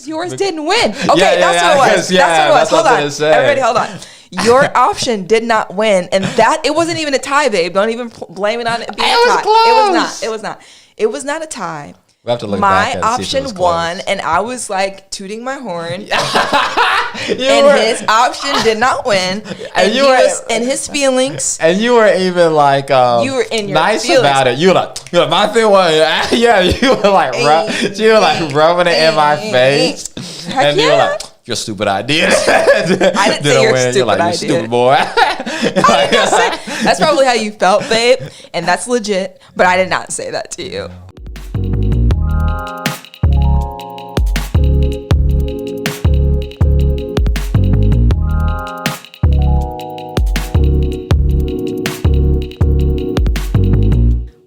Yours didn't win. Okay, that's what it was. That's what it was. Hold on. Everybody, hold on. Your option did not win. And it wasn't even a tie, babe. Don't even blame it on it being a tie. Close. It was not a tie. We have to look my back option won, and I was like tooting my horn. His option did not win, and he was in his feelings. And you were even like, you were in your nice feelings about it. You were like my thing was, yeah. You were like, rubbing it in my face, and you were like, your stupid idea. I didn't say your stupid You're like, idea. You stupid boy. That's probably how you felt, babe, and that's legit. But I did not say that to you.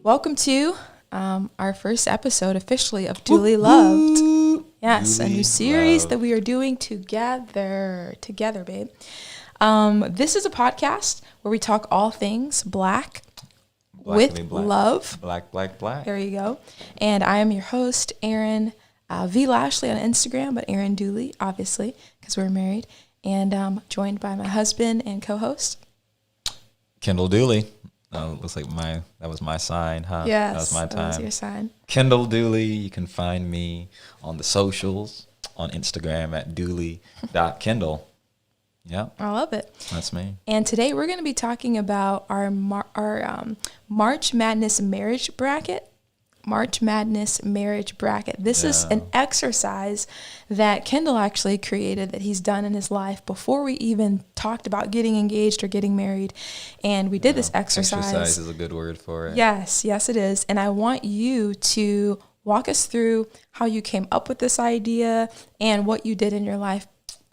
Welcome to our first episode officially of Duly Loved. Yes, a new series that we are doing together, babe. This is a podcast where we talk all things black with love. Black. There you go. And I am your host, Erin V. Lashley on Instagram, but Erin Dooley, obviously, because we're married. And joined by my husband and co-host, Kendall Dooley. Looks like that was my sign, huh? Yes, that was my time. That was your sign. Kendall Dooley. You can find me on the socials, on Instagram at dooley.kendall. Yeah. I love it. That's me. And today we're going to be talking about our March Madness marriage bracket. This is an exercise that Kendall actually created that he's done in his life before we even talked about getting engaged or getting married. And we did this exercise. Exercise is a good word for it. Yes, it is. And I want you to walk us through how you came up with this idea and what you did in your life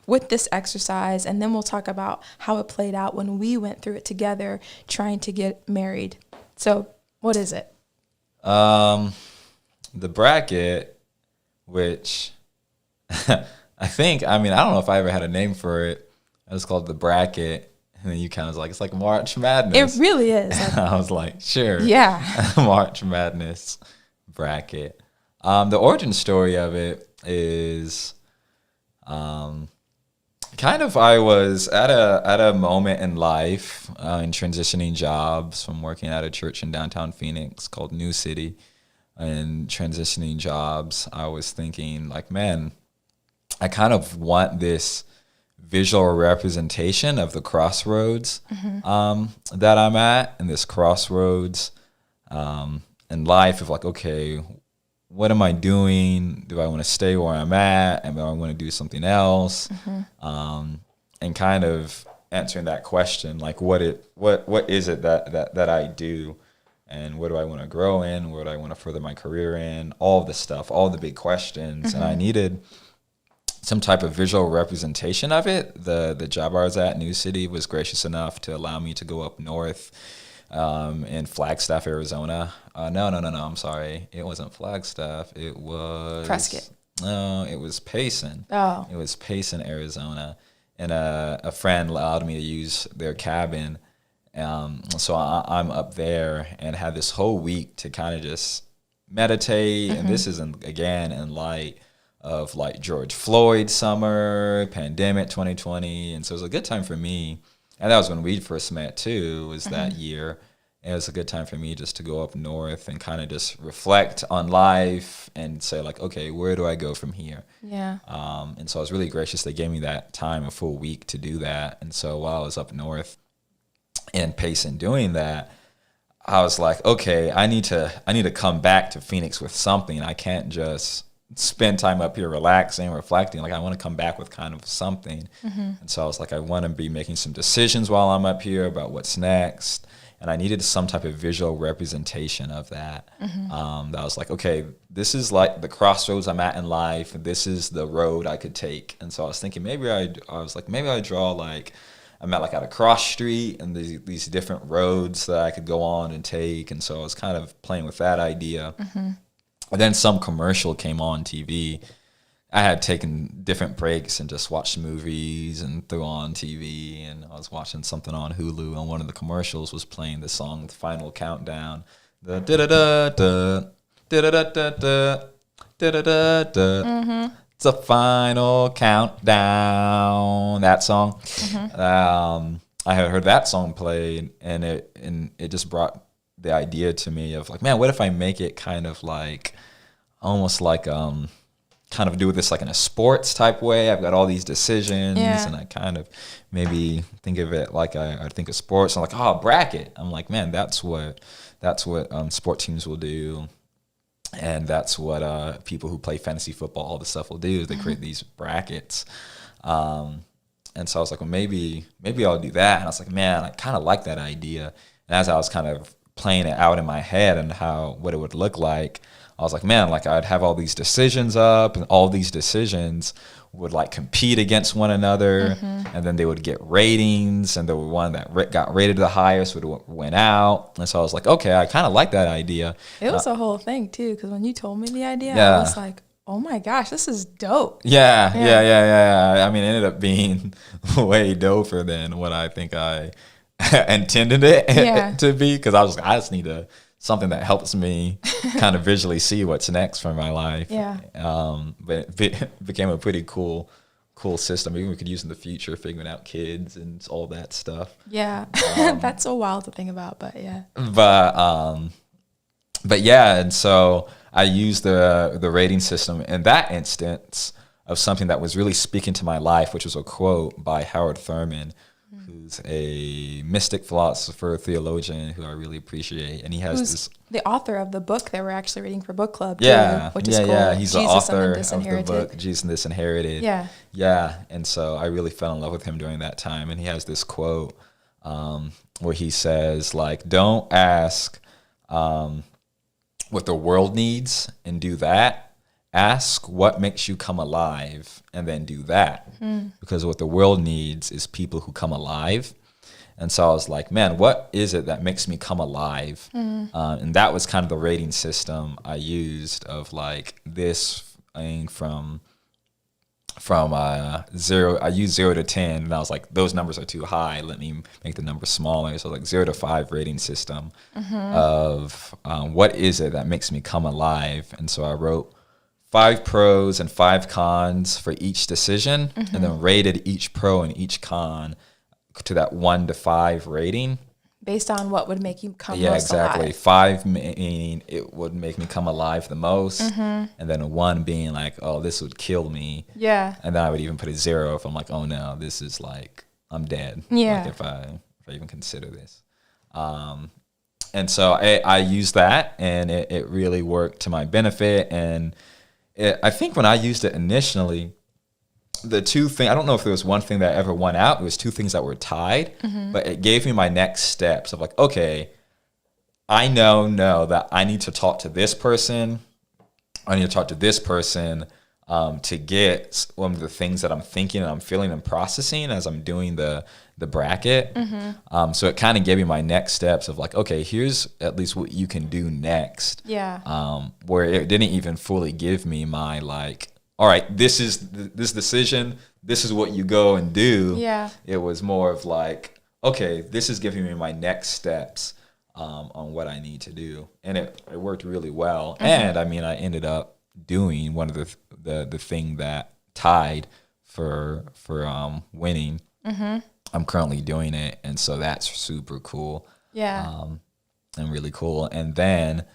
with this exercise. And then we'll talk about how it played out when we went through it together trying to get married. So what is it? The bracket, which I don't know if I ever had a name for it. I just called it the bracket. And then you kind of was like, it's like March Madness. It really is. I was like, sure. Yeah. March Madness bracket. The origin story of it is, I was at a moment in life in transitioning jobs from working at a church in downtown Phoenix called New City, and transitioning jobs. I was thinking like, man, I kind of want this visual representation of the crossroads that I'm at, and this crossroads in life of like, okay, what am I doing? Do I want to stay where I'm at? And do I want to do something else? And kind of answering that question, like what is it that I do, and what do I want to grow in? Where do I want to further my career in? All of this stuff, all the big questions, and I needed some type of visual representation of it. The job I was at, New City, was gracious enough to allow me to go up north in Flagstaff, Arizona. No, I'm sorry. It wasn't Flagstaff. It was Prescott. No, it was Payson. Oh. It was Payson, Arizona. And a friend allowed me to use their cabin. So I'm up there and had this whole week to kind of just meditate. And this is, again, in light of like George Floyd summer, pandemic 2020. And so it was a good time for me. And that was when we first met too, was that year. And it was a good time for me just to go up north and kind of just reflect on life and say like, okay, where do I go from here? Yeah. And so I was really gracious. They gave me that time, a full week to do that. And so while I was up north in Payson doing that, I was like, okay, I need to come back to Phoenix with something. I can't just spend time up here relaxing, reflecting. Like I want to come back with kind of something. And so I was like, I want to be making some decisions while I'm up here about what's next. And I needed some type of visual representation of that. That I was like, okay, this is like the crossroads I'm at in life. This is the road I could take. And so I was thinking maybe I draw like, I'm at a cross street and these different roads that I could go on and take. And so I was kind of playing with that idea. And then some commercial came on TV. I had taken different breaks and just watched movies and threw on TV, and I was watching something on Hulu, and one of the commercials was playing the song, The Final Countdown. The da-da-da-da, da-da-da-da-da, da-da-da-da. It's a final countdown. That song. I had heard that song played, and it just brought the idea to me of like, man, what if I make it kind of like, almost like kind of do this like in a sports type way. I've got all these decisions, and I kind of maybe think of it like I think of sports. I'm like, oh, bracket. I'm like, man, that's what sport teams will do. And that's what people who play fantasy football, all the stuff will do is they create these brackets. And so I was like, well, maybe I'll do that. And I was like, man, I kind of like that idea. And as I was kind of playing it out in my head and what it would look like, I was like, man, like I'd have all these decisions up, and all these decisions would like compete against one another, and then they would get ratings, and the one that got rated the highest would win out. And so I was like, okay, I kind of like that idea. It was a whole thing too, because when you told me the idea, I was like, oh my gosh, this is dope. Yeah. I mean, it ended up being way doper than what I think I intended it to be, because I just need something that helps me kind of visually see what's next for my life. But it became a pretty cool system. Maybe we could use in the future, figuring out kids and all that stuff. Yeah, that's so wild to think about, but yeah. But yeah, and so I used the rating system in that instance of something that was really speaking to my life, which was a quote by Howard Thurman, who's a mystic philosopher, theologian who I really appreciate. And he has the author of the book that we're actually reading for book club, which is cool. Yeah, he's the author of the book, Jesus and Disinherited. Yeah, and so I really fell in love with him during that time. And he has this quote where he says, like, don't ask what the world needs and do that. Ask what makes you come alive and then do that. Because what the world needs is people who come alive. And so I was like, man, what is it that makes me come alive? And that was kind of the rating system I used of like this from 0. I used 0 to 10, and I was like, those numbers are too high. Let me make the numbers smaller. So like 0 to 5 rating system of what is it that makes me come alive? And so I wrote 5 pros and 5 cons for each decision, and then rated each pro and each con to that 1 to 5 rating. Based on what would make you come most alive. 5 meaning it would make me come alive the most, and then 1 being like, oh, this would kill me. Yeah. And then I would even put a 0 if I'm like, oh no, this is like, I'm dead. Yeah. Like if I even consider this. And so I used that, and it really worked to my benefit. And I think when I used it initially, the 2 things, I don't know if there was one thing that ever won out. It was 2 things that were tied, but it gave me my next steps of like, okay, I know that I need to talk to this person. I need to talk to this person to get one of the things that I'm thinking and I'm feeling and processing as I'm doing the bracket. So it kind of gave me my next steps of like, okay, here's at least what you can do next. Where it didn't even fully give me my like, all right, this is this decision, this is what you go and do. It was more of like, okay, this is giving me my next steps on what I need to do. And it worked really well. And I mean, I ended up doing one of the thing that tied for winning. I'm currently doing it, and so that's super cool. And really cool. And then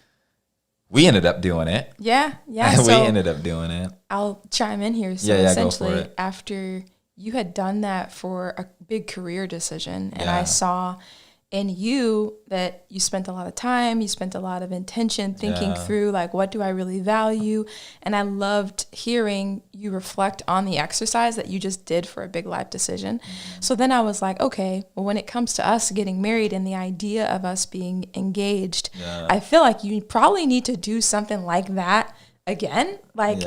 we ended up doing it. We ended up doing it. I'll chime in here. So essentially, after you had done that for a big career decision, and I saw in you that you spent a lot of time, you spent a lot of intention thinking through, like, what do I really value? And I loved hearing you reflect on the exercise that you just did for a big life decision. So then I was like, okay, well, when it comes to us getting married and the idea of us being engaged, I feel like you probably need to do something like that again. Like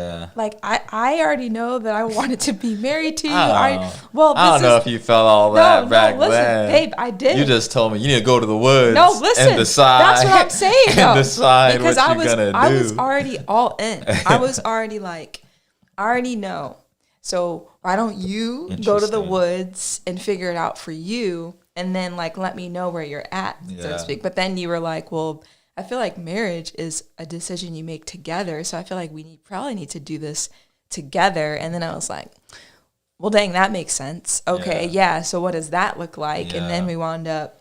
I already know that I wanted to be married to you. I don't know if you felt all that back then. Babe, I did. You just told me you need to go to the woods. No, listen. And decide. That's what I'm saying. And decide because what you're gonna do. I was already all in. I was already like, I already know. So why don't you go to the woods and figure it out for you, and then like let me know where you're at, so to speak. But then you were like, well, I feel like marriage is a decision you make together. So I feel like we probably need to do this together. And then I was like, well, dang, that makes sense. Okay, yeah. So what does that look like? And then we wound up.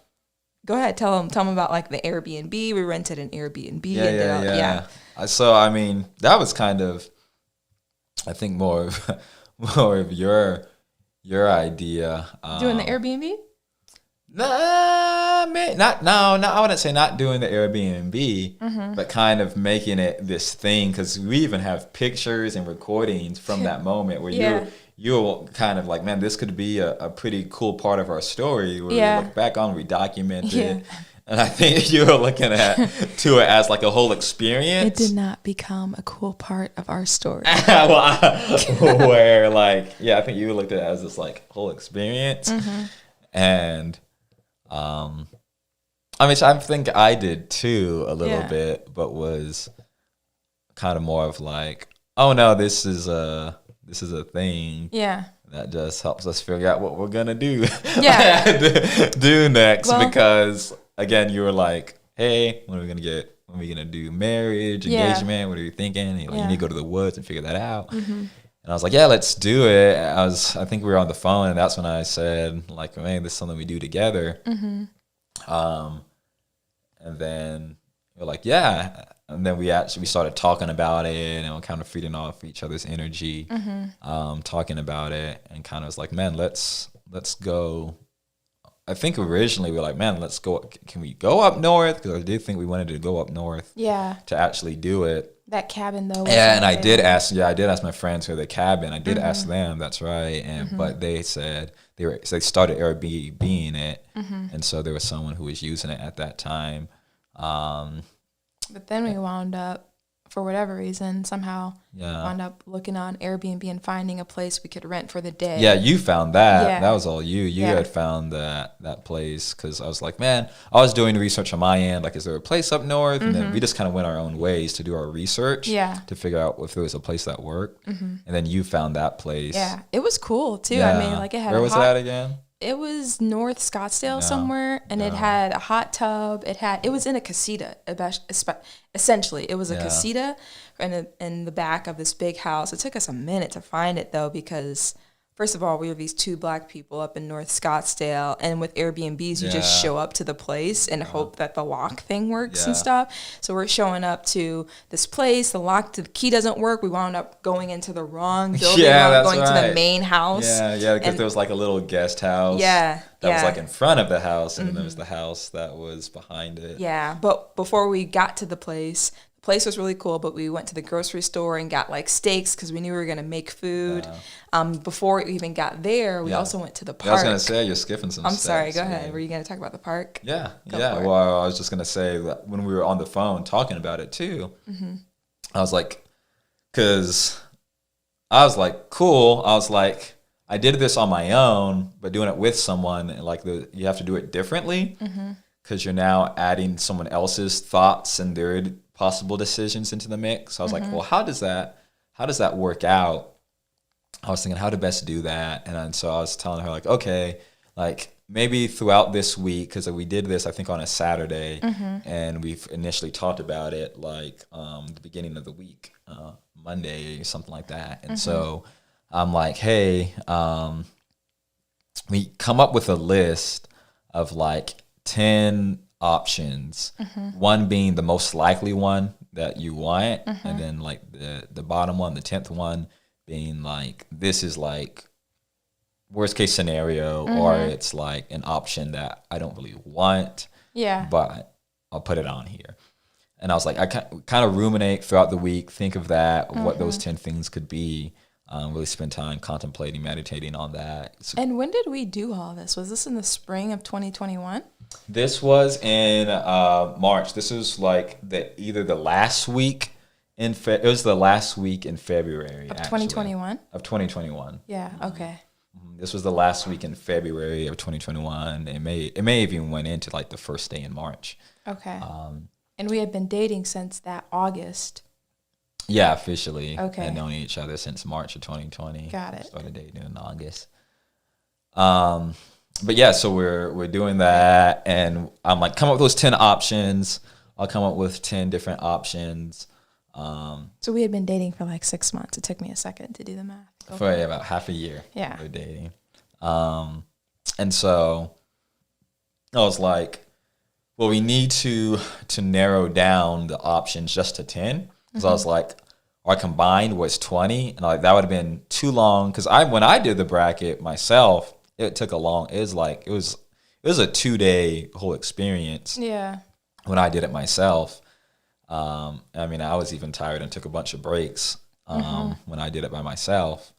Go ahead, tell them about like the Airbnb. We rented an Airbnb. Yeah. So I mean, that was kind of, I think more of your idea. Doing the Airbnb? Nah, I wouldn't say not doing the Airbnb, but kind of making it this thing, because we even have pictures and recordings from that moment where you're kind of like, man, this could be a pretty cool part of our story where we look back on, we document it. And I think you were looking at to it as like a whole experience. It did not become a cool part of our story. Where like, I think you looked at it as this like whole experience. And I mean, I think I did too a little bit, but was kind of more of like, oh no, this is a thing. Yeah. That just helps us figure out what we're gonna do. Do next, because again, you were like, hey, when are we gonna do marriage, engagement? What are you thinking? And you need to go to the woods and figure that out. And I was like, yeah, let's do it. I think we were on the phone, and that's when I said, like, man, this is something we do together. And then we're like, yeah. And then we started talking about it, and we're kind of feeding off each other's energy, talking about it, and kind of was like, man, let's go. I think originally we were like, man, let's go. Can we go up north? Because I did think we wanted to go up north. Yeah. To actually do it. That cabin though. Yeah, and I did ask my friends who are the cabin. I did ask them. That's right. And but they said they started Airbnb-ing it, and so there was someone who was using it at that time. But then we wound up, for whatever reason, somehow wound up looking on Airbnb and finding a place we could rent for the day. Yeah, you found that. Yeah. That was all you. You had found that place, because I was like, man, I was doing research on my end. Like, is there a place up north? And then we just kind of went our own ways to do our research to figure out if there was a place that worked. And then you found that place. Yeah, it was cool, too. Yeah. I mean, like, it had Where was that again? It was North Scottsdale somewhere, and it had a hot tub. It was in a casita, essentially. It was a casita in the back of this big house. It took us a minute to find it, though, because first of all, we were these two Black people up in North Scottsdale, and with Airbnbs, you just show up to the place and hope that the lock thing works and stuff. So we're showing up to this place, the key doesn't work. We wound up going into the wrong building, going to the main house. Yeah, because there was like a little guest house. That was like in front of the house, and then there was the house that was behind it. Yeah, but before we got to the place was really cool, but we went to the grocery store and got like steaks because we knew we were going to make food. Before we even got there, we also went to the park. I was going to say, you're skipping some steps. I'm sorry, go ahead. Were you going to talk about the park? Yeah. Well, I was just going to say that when we were on the phone talking about it too, I was like, because I was like, cool. I was like, I did this on my own, but doing it with someone, like you have to do it differently because you're now adding someone else's thoughts and their possible decisions into the mix. So I was like, well, how does that work out? I was thinking how to best do that. And so I was telling her like, okay, like maybe throughout this week, because we did this, I think on a Saturday, and we've initially talked about it like the beginning of the week, Monday or something like that. And so I'm like, hey, we come up with a list of like 10 options, one being the most likely one that you want, and then like the bottom one, the 10th one, being like, this is like worst case scenario, or it's like an option that I don't really want, but I'll put it on here. And I was like, I kind of ruminate throughout the week, think of that, what those 10 things could be, really spend time contemplating, meditating on that. And when did we do all this? Was this in the spring of 2021? This was in March. This was like either the last week it was the last week in February of 2021. Of 2021. Yeah. Okay. This was the last week in February of 2021. It may even went into like the first day in March. Okay. And we had been dating since that August. Yeah, officially. Okay. And known each other since March of 2020. Got it. Started dating in August. But yeah, so we're doing that, and I'm like, come up with those 10 options. I'll come up with 10 different options. So we had been dating for like 6 months. It took me a second to do the math. For about half a year. Yeah. We were dating. And so I was like, well, we need to narrow down the options just to 10. Because I was like, our combined was 20. And like that would have been too long. Because when I did the bracket myself, it took a long, it was a 2-day whole experience. Yeah. When I did it myself. I mean, I was even tired and took a bunch of breaks when I did it by myself.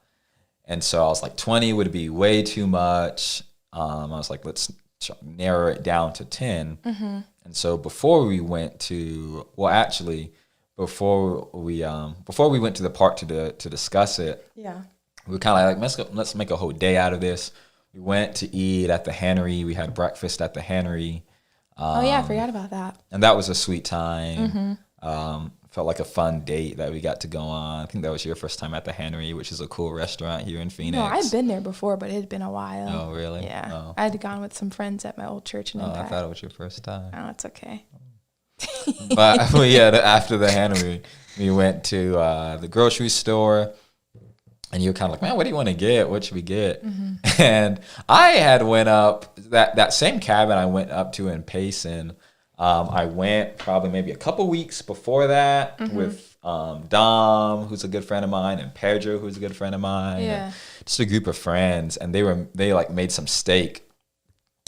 And so I was like, 20 would be way too much. I was like, let's narrow it down to 10. And so before we went to, before we went to the park to discuss it, we were kind of like, let's make a whole day out of this. We went to eat at the Henry. We had breakfast at the Henry. I forgot about that. And that was a sweet time. Felt like a fun date that we got to go on. I think that was your first time at the Henry, which is a cool restaurant here in Phoenix. No, I'd been there before, but it had been a while. Oh, really? Yeah. Oh. I had gone with some friends at my old church in Impact. I thought it was your first time. Oh, it's okay. But after the Henry, we went to the grocery store. And you were kind of like, man, what do you want to get? What should we get? And I had went up, that same cabin I went up to in Payson. I went probably maybe a couple weeks before that with Dom, who's a good friend of mine, and Pedro, who's a good friend of mine. Yeah. Just a group of friends. And they like made some steak.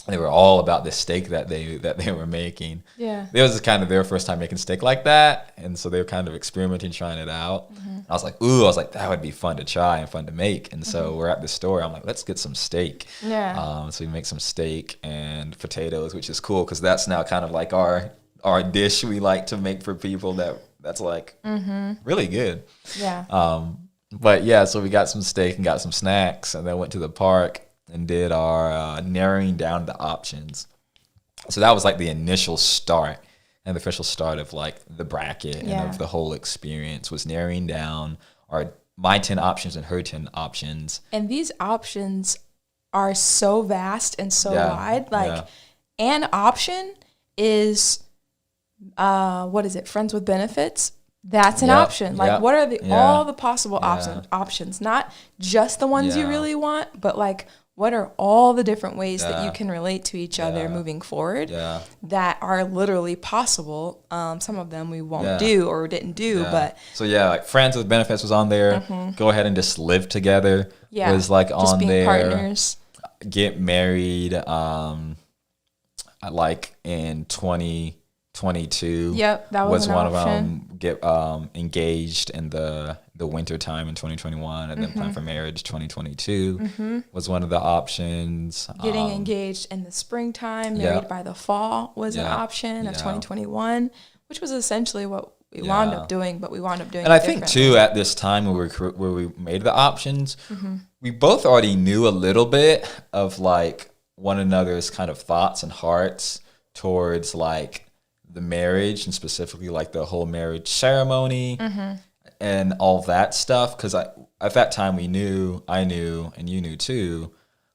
They were all about this steak that they were making. Yeah. It was kind of their first time making steak like that. And so they were kind of experimenting, trying it out. I was like, that would be fun to try and fun to make. And so we're at the store. I'm like, let's get some steak. Yeah. So we make some steak and potatoes, which is cool because that's now kind of like our dish we like to make for people that's like really good. Yeah. But yeah, so we got some steak and got some snacks and then went to the park and did our narrowing down the options. So that was like the initial start and the official start of like the bracket and of the whole experience was narrowing down my 10 options and her 10 options. And these options are so vast and so wide. Like an option is, what is it? Friends with benefits. That's an option. Like what are all the possible options? Not just the ones you really want, but like, what are all the different ways that you can relate to each other moving forward that are literally possible? Some of them we won't do or didn't do, but... So like Friends with Benefits was on there. Go ahead and just live together was like just on being there. Partners. Get married like in 2022. Yep, that was an one option. of them. Get engaged in the winter time in 2021 and then plan for marriage 2022 was one of the options. Getting engaged in the springtime, married by the fall was an option of 2021, which was essentially what we wound up doing, but we wound up doing and it I think too at this time where we made the options, we both already knew a little bit of like one another's kind of thoughts and hearts towards like the marriage and specifically like the whole marriage ceremony and all that stuff. Because at that time I knew, and you knew too,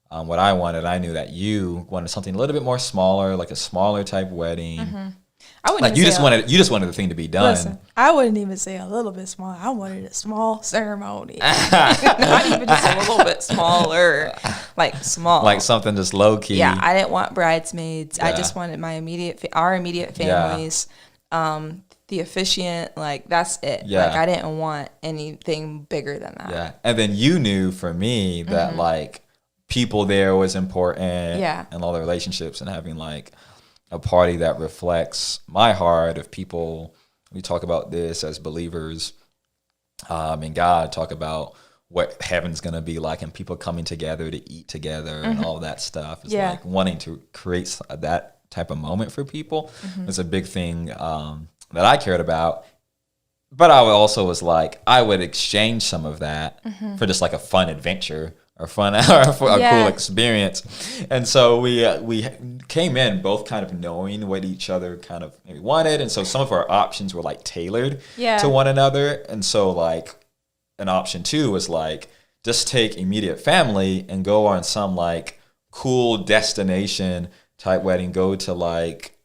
what I wanted. I knew that you wanted something a little bit more smaller, like a smaller type wedding. I wouldn't like you just wanted the thing to be done. Listen, I wouldn't even say a little bit smaller. I wanted a small ceremony. Not even just a little bit smaller. Like small. Like something just low key. Yeah, I didn't want bridesmaids. I just wanted our immediate families, the officiant, like that's it. Yeah. Like I didn't want anything bigger than that. Yeah. And then you knew for me that like people there was important. Yeah. And all the relationships and having like a party that reflects my heart of people. We talk about this as believers in God, talk about what heaven's going to be like and people coming together to eat together and all that stuff. It's like wanting to create that type of moment for people. It's a big thing that I cared about. But I also was like, I would exchange some of that for just like a fun adventure or a cool experience. And so we came in both kind of knowing what each other kind of maybe wanted. And so some of our options were like tailored to one another. And so like an option 2 was like, just take immediate family and go on some like cool destination type wedding, go to like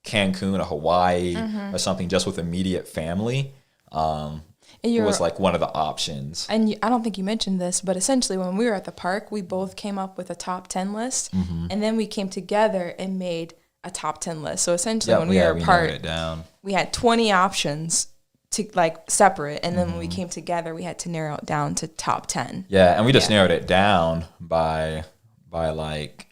Cancun or Hawaii or something just with immediate family. It was like one of the options. And I don't think you mentioned this, but essentially when we were at the park, we both came up with a top 10 list, and then we came together and made a top 10 list. So essentially when we were apart, we had 20 options to like separate, and then when we came together, we had to narrow it down to top 10. Yeah, and we just narrowed it down by like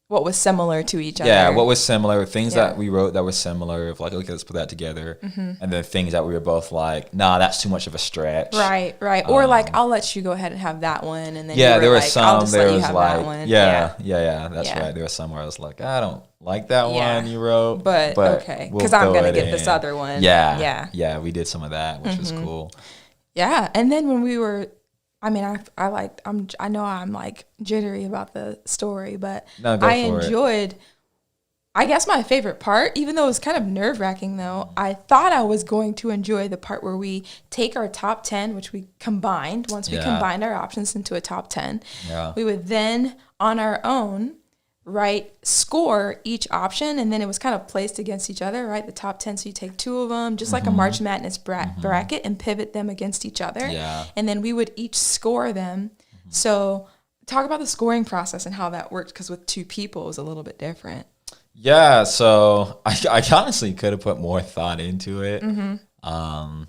what was similar to each other. Yeah, what was similar, things that we wrote that were similar, of like, okay, let's put that together. And then things that we were both like, nah, that's too much of a stretch. Right. Or like, I'll let you go ahead and have that one. And then there were like, some, I'll just there let you was have like, that one. That's right. There was some where I was like, I don't like that one you wrote. But okay, because I'm going to get this other one. Yeah, we did some of that, which was cool. Yeah, and then when we were, I mean, I know I'm like jittery about the story, but I enjoyed, I guess my favorite part, even though it was kind of nerve wracking though, I thought I was going to enjoy the part where we take our top 10, which we combined, once we combined our options into a top 10, we would then on our own score each option, and then it was kind of placed against each other, right? The top 10, so you take two of them, just like a March Madness bracket, and pivot them against each other. And then we would each score them. So talk about the scoring process and how that worked, because with two people it was a little bit different. Yeah, so I honestly could have put more thought into it. I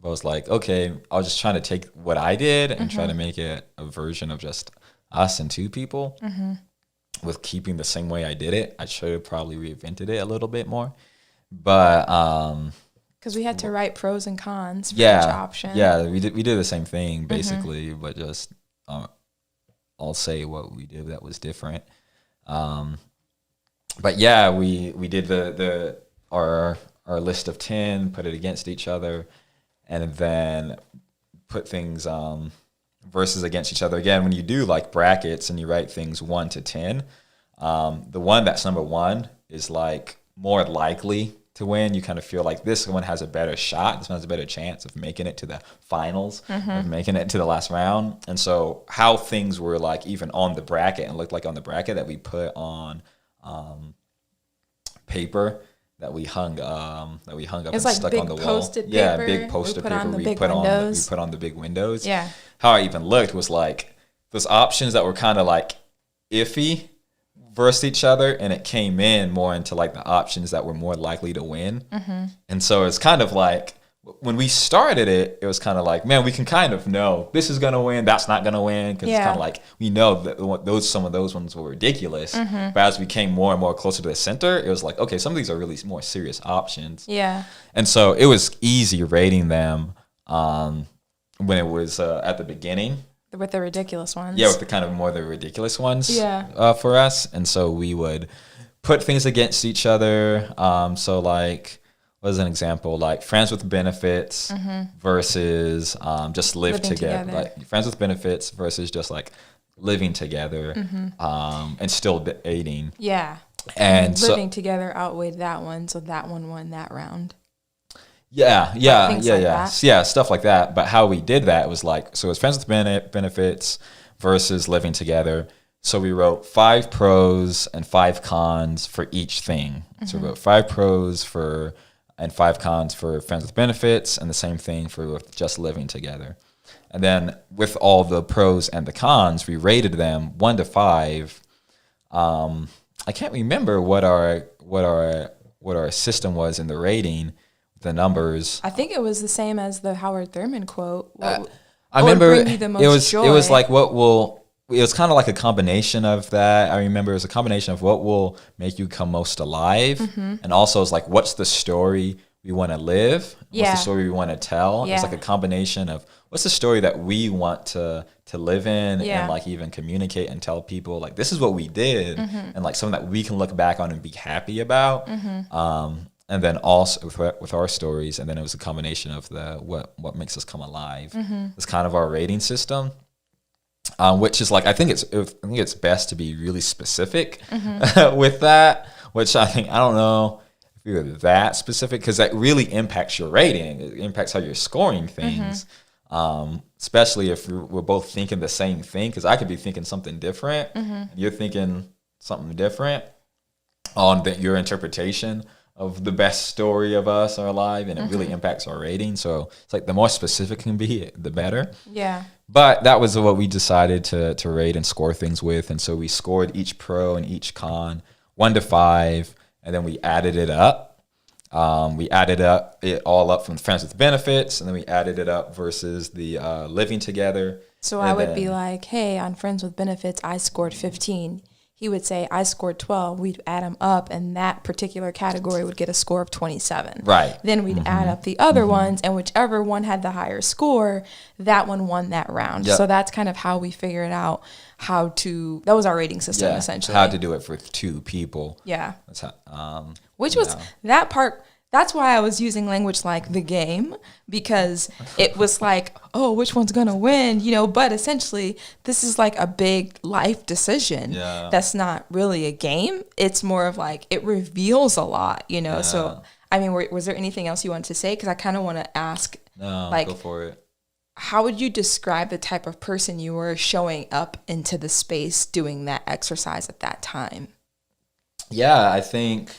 was like, okay, I was just trying to take what I did and try to make it a version of just us and two people. With keeping the same way I did it. I should have probably reinvented it a little bit more, but because we had to write pros and cons for each option. We did the same thing basically, but just I'll say what we did that was different. But yeah, we did our list of 10, put it against each other, and then put things versus against each other. Again, when you do like brackets and you write things 1 to 10, the one that's number 1 is like more likely to win. You kind of feel like this one has a better shot. This one has a better chance of making it to the finals, of making it to the last round. And so how things were like even on the bracket and looked like on the bracket that we put on paper that we hung up it's and like stuck on the wall. Big poster paper we put on the big windows. Yeah. How I even looked was like those options that were kind of like iffy versus each other, and it came in more into like the options that were more likely to win. And so it's kind of like when we started it, it was kind of like, man, we can kind of know this is gonna win, that's not gonna win, because it's kind of like we know that some of those ones were ridiculous. But as we came more and more closer to the center, it was like, okay, some of these are really more serious options. And so it was easy rating them when it was at the beginning. With the ridiculous ones. Yeah, with the kind of more the ridiculous ones for us. And so we would put things against each other. So like, what is an example? Like friends with benefits versus just living together. Like friends with benefits versus just like living together and still dating. Yeah. And living together outweighed that one, so that one won that round. Yeah, stuff like that. But how we did that was like, so it's friends with benefits versus living together. So we wrote 5 pros and 5 cons for each thing. So we wrote 5 pros and 5 cons for friends with benefits, and the same thing for just living together. And then with all the pros and the cons, we rated them 1 to 5. I can't remember what our system was in the rating. The numbers. I think it was the same as the Howard Thurman quote. I remember it was like it was kind of like a combination of that. I remember it was a combination of what will make you come most alive, and also it's like what's the story we want to live, what's the story we want to tell. It's like a combination of what's the story that we want to live in, and like even communicate and tell people like this is what we did, and like something that we can look back on and be happy about. And then also with our stories, and then it was a combination of what makes us come alive. It's kind of our rating system, which is like I think it's best to be really specific with that. Which I don't know if you're that specific, because that really impacts your rating. It impacts how you're scoring things, especially if we're both thinking the same thing. Because I could be thinking something different, and you're thinking something different on your interpretation of the best story of us, our life, and it really impacts our rating. So it's like the more specific it can be, the better. Yeah. But that was what we decided to rate and score things with. And so we scored each pro and each con 1 to 5, and then we added it up. We added it all up from Friends with Benefits, and then we added it up versus the Living Together. So I would be like, hey, on Friends with Benefits, I scored 15. He would say, I scored 12. We'd add them up, and that particular category would get a score of 27. Right. Then we'd add up the other ones, and whichever one had the higher score, that one won that round. Yep. So that's kind of how we figured out that was our rating system, essentially. How to do it for 2 people. Yeah. That's how, that part. That's why I was using language like the game, because it was like, oh, which one's going to win, but essentially this is like a big life decision. Yeah. That's not really a game. It's more of like, it reveals a lot, Yeah. So, I mean, was there anything else you wanted to say? Because I kind of want to ask, go for it. How would you describe the type of person you were showing up into the space doing that exercise at that time? Yeah, I think...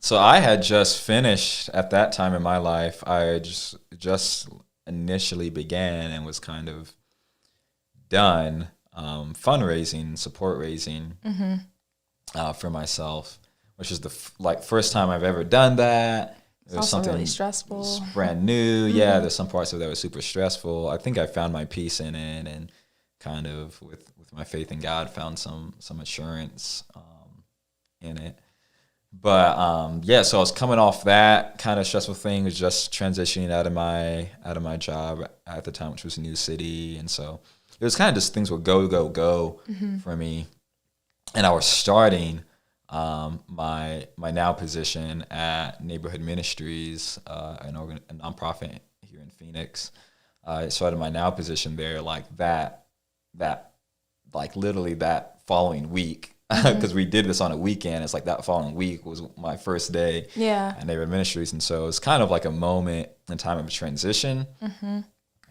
So I had just finished at that time in my life. I just initially began and was kind of done fundraising, support raising for myself, which is the first time I've ever done that. It was also really stressful. Brand new. Yeah, there's some parts of that were super stressful. I think I found my peace in it, and kind of with my faith in God found some assurance in it. But so I was coming off that kind of stressful thing, was just transitioning out of my job at the time, which was New City, and so it was kind of just things would go for me, and I was starting my now position at Neighborhood Ministries, a nonprofit here in Phoenix. I started my now position there like literally that following week. Because we did this on a weekend. It's like that following week was my first day at Neighborhood Ministries. And so it's kind of like a moment in time of transition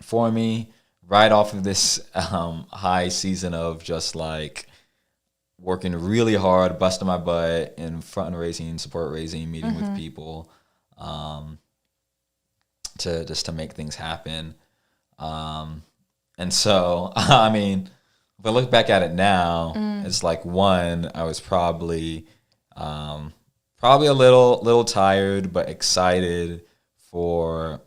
for me, right off of this high season of just like working really hard, busting my butt in fundraising, support raising, meeting with people to make things happen. And so, I mean... If I look back at it now, it's like I was probably a little tired, but excited for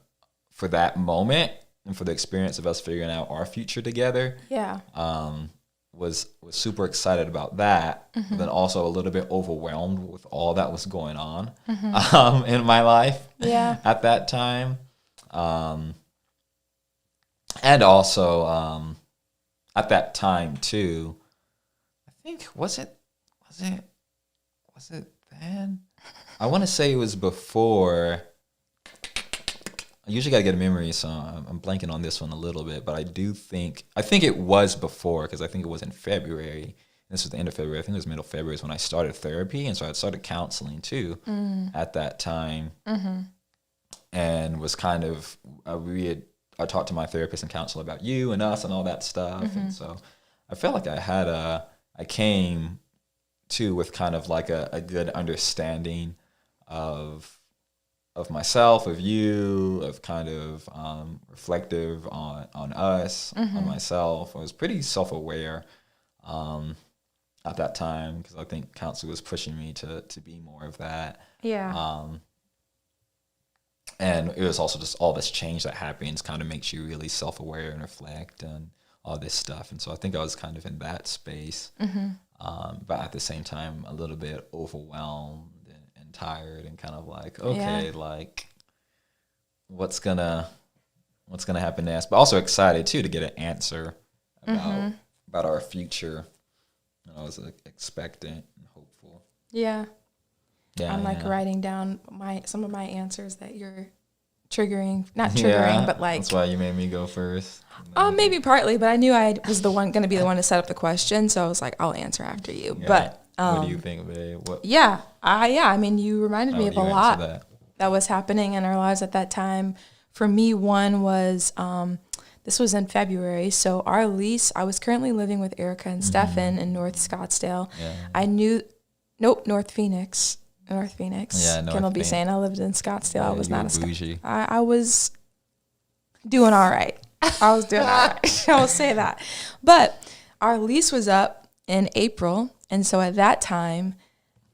that moment and for the experience of us figuring out our future together. Yeah. Was super excited about that, but then also a little bit overwhelmed with all that was going on in my life at that time. And also at that time too, I think was it then? I want to say it was before. I usually gotta get a memory, so I'm blanking on this one a little bit. But I think it was before, because I think it was in February. This was the end of February. I think it was middle of February is when I started therapy, and so I started counseling too at that time, and was kind of I talked to my therapist and counselor about you and us and all that stuff. And so I felt like I came to with kind of like a good understanding of myself, of you, of kind of reflective on us, on myself. I was pretty self-aware at that time, because I think counselor was pushing me to be more of that. Yeah. And it was also just all this change that happens kind of makes you really self-aware and reflect and all this stuff. And so I think I was kind of in that space, but at the same time, a little bit overwhelmed and tired and kind of like, okay, like what's gonna happen next? But also excited too to get an answer about our future. And I was expectant and hopeful. Yeah. Yeah, I'm like writing down some of my answers that you're not triggering, but like. That's why you made me go first. Maybe partly, but I knew I was going to be the one to set up the question, so I was like, I'll answer after you. Yeah. But what do you think, babe? I mean, you reminded me of a lot that was happening in our lives at that time. For me, one was this was in February, so our lease. I was currently living with Erica and Stefan in North Scottsdale. Yeah. North Phoenix. North Phoenix. Yeah, North Kendall be Phoenix. saying I lived in Scottsdale. Yeah, I was you not were a bougie. I was doing all right. I was doing all right. I will say that. But our lease was up in April. And so at that time,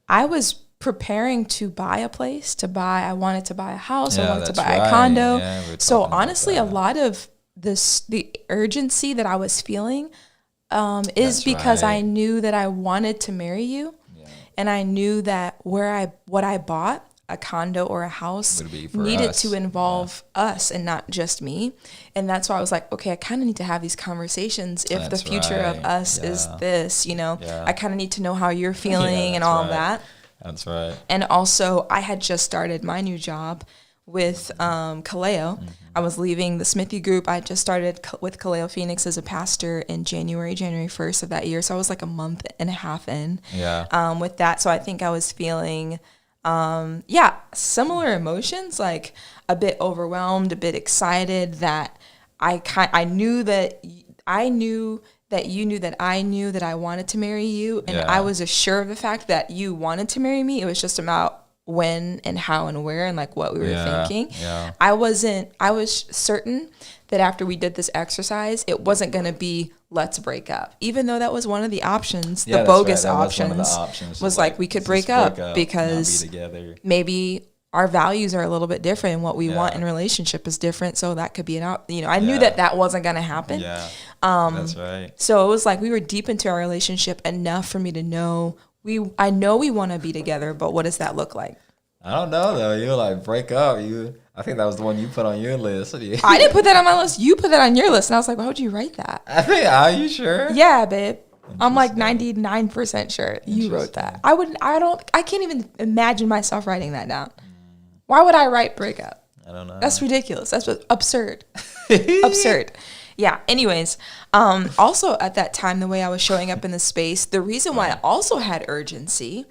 I was preparing to buy a place, I wanted to buy a house. I wanted to buy a condo. Yeah, So honestly, a lot of the urgency that I was feeling is because I knew that I wanted to marry you. Yeah. And I knew that what I bought, a condo or a house, needed to involve us and not just me. And that's why I was like, okay, I kind of need to have these conversations if the future of us is this, I kind of need to know how you're feeling and all of that. That's right. And also, I had just started my new job with Kaleo. Mm-hmm. I was leaving the Smithy group. I just started with Kaleo Phoenix as a pastor in January 1st of that year. So I was like a month and a half in with that. So I think I was feeling, similar emotions, like a bit overwhelmed, a bit excited that I knew that you knew that I knew that I wanted to marry you, and I was assured of the fact that you wanted to marry me. It was just about when and how and where and like what we were thinking. Yeah. I was certain that after we did this exercise, it wasn't going to be let's break up. Even though that was one of the options, the bogus options was like we could break up because maybe our values are a little bit different and what we want in a relationship is different. So that could be I knew that wasn't going to happen. Yeah. That's right. So it was like we were deep into our relationship enough for me to know I know we want to be together, but what does that look like? I don't know though. You were like break up. I think that was the one you put on your list. I didn't put that on my list. You put that on your list, and I was like, why would you write that? Are you sure? Yeah, babe. I'm like 99% sure you wrote that. I can't even imagine myself writing that down. Why would I write breakup? I don't know. That's ridiculous. That's absurd. Absurd. Yeah. Anyways, also at that time, the way I was showing up in the space, the reason why I also had urgency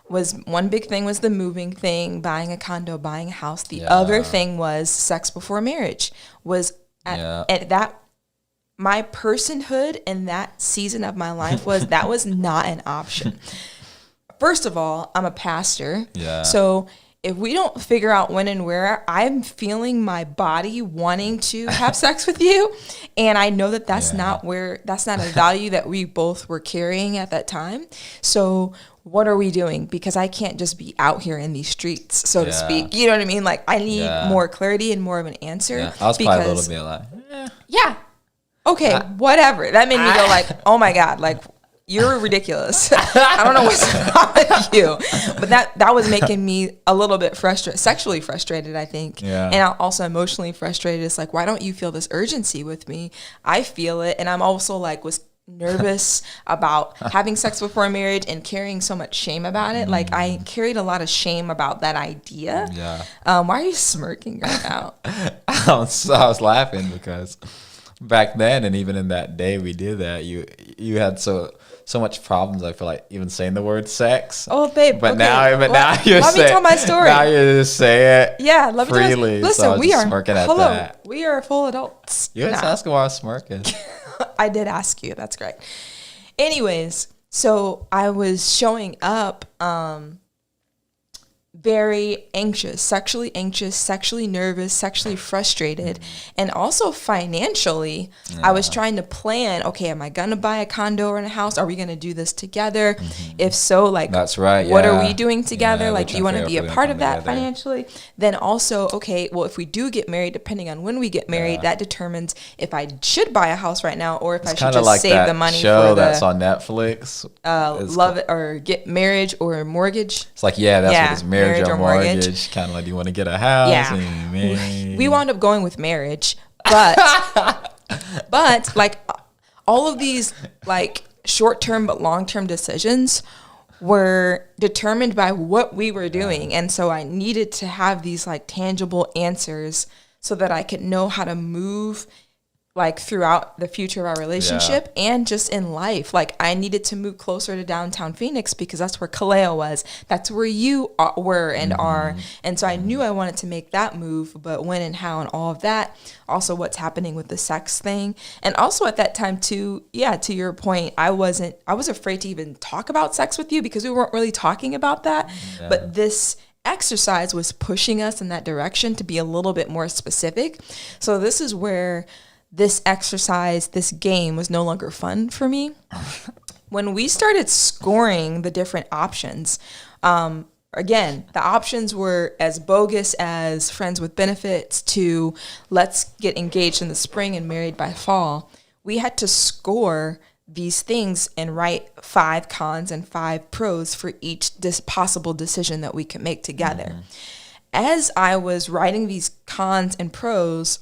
was one big thing was the moving thing, buying a condo, buying a house. The other thing was sex before marriage. Was at that my personhood in that season of my life was not an option. First of all, I'm a pastor. Yeah. So if we don't figure out when and where, I'm feeling my body wanting to have sex with you. And I know that that's not a value that we both were carrying at that time. So what are we doing? Because I can't just be out here in these streets, so to speak. You know what I mean? Like I need more clarity and more of an answer. Yeah. I was probably a little bit like, okay, whatever. That made me go like, oh my God, like, you're ridiculous. I don't know what's wrong with you. But that was making me a little bit sexually frustrated, I think. Yeah. And also emotionally frustrated. It's like, why don't you feel this urgency with me? I feel it. And I'm also like, was nervous about having sex before marriage and carrying so much shame about it. Like I carried a lot of shame about that idea. Yeah. Why are you smirking right now? I was laughing because back then and even in that day we did that, you had so much problems. I feel like even saying the word sex. Oh, babe. But now you're let me tell my story. Now you just say it. Yeah, let me freely. Listen, so we are smirking at that. We are full adults. You just asking why I was smirking. I did ask you. That's great. Anyways, so I was showing up very anxious, sexually nervous, sexually frustrated, and also financially. I was trying to plan, okay, am I going to buy a condo or a house? Are we going to do this together? If so, like, that's right. What are we doing together? Like, do you want to be a part of that financially? Then also, okay, well, if we do get married, depending on when we get married, that determines if I should buy a house right now or if I should just like save the money show for that's on Netflix. Love it or get marriage or mortgage. It's like, that's what it's marriage or mortgage. Kind of like, do you want to get a house? Yeah. We wound up going with marriage, but but like all of these like short-term but long-term decisions were determined by what we were doing. And so I needed to have these like tangible answers so that I could know how to move like throughout the future of our relationship and just in life. Like I needed to move closer to downtown Phoenix because that's where Kaleo was. That's where you were and are. And so I knew I wanted to make that move, but when and how and all of that. Also what's happening with the sex thing. And also at that time too, to your point, I was afraid to even talk about sex with you because we weren't really talking about that. Yeah. But this exercise was pushing us in that direction to be a little bit more specific. So this is where this exercise, this game was no longer fun for me. When we started scoring the different options, again, the options were as bogus as friends with benefits to let's get engaged in the spring and married by fall. We had to score these things and write 5 cons and 5 pros for each possible decision that we could make together. As I was writing these cons and pros,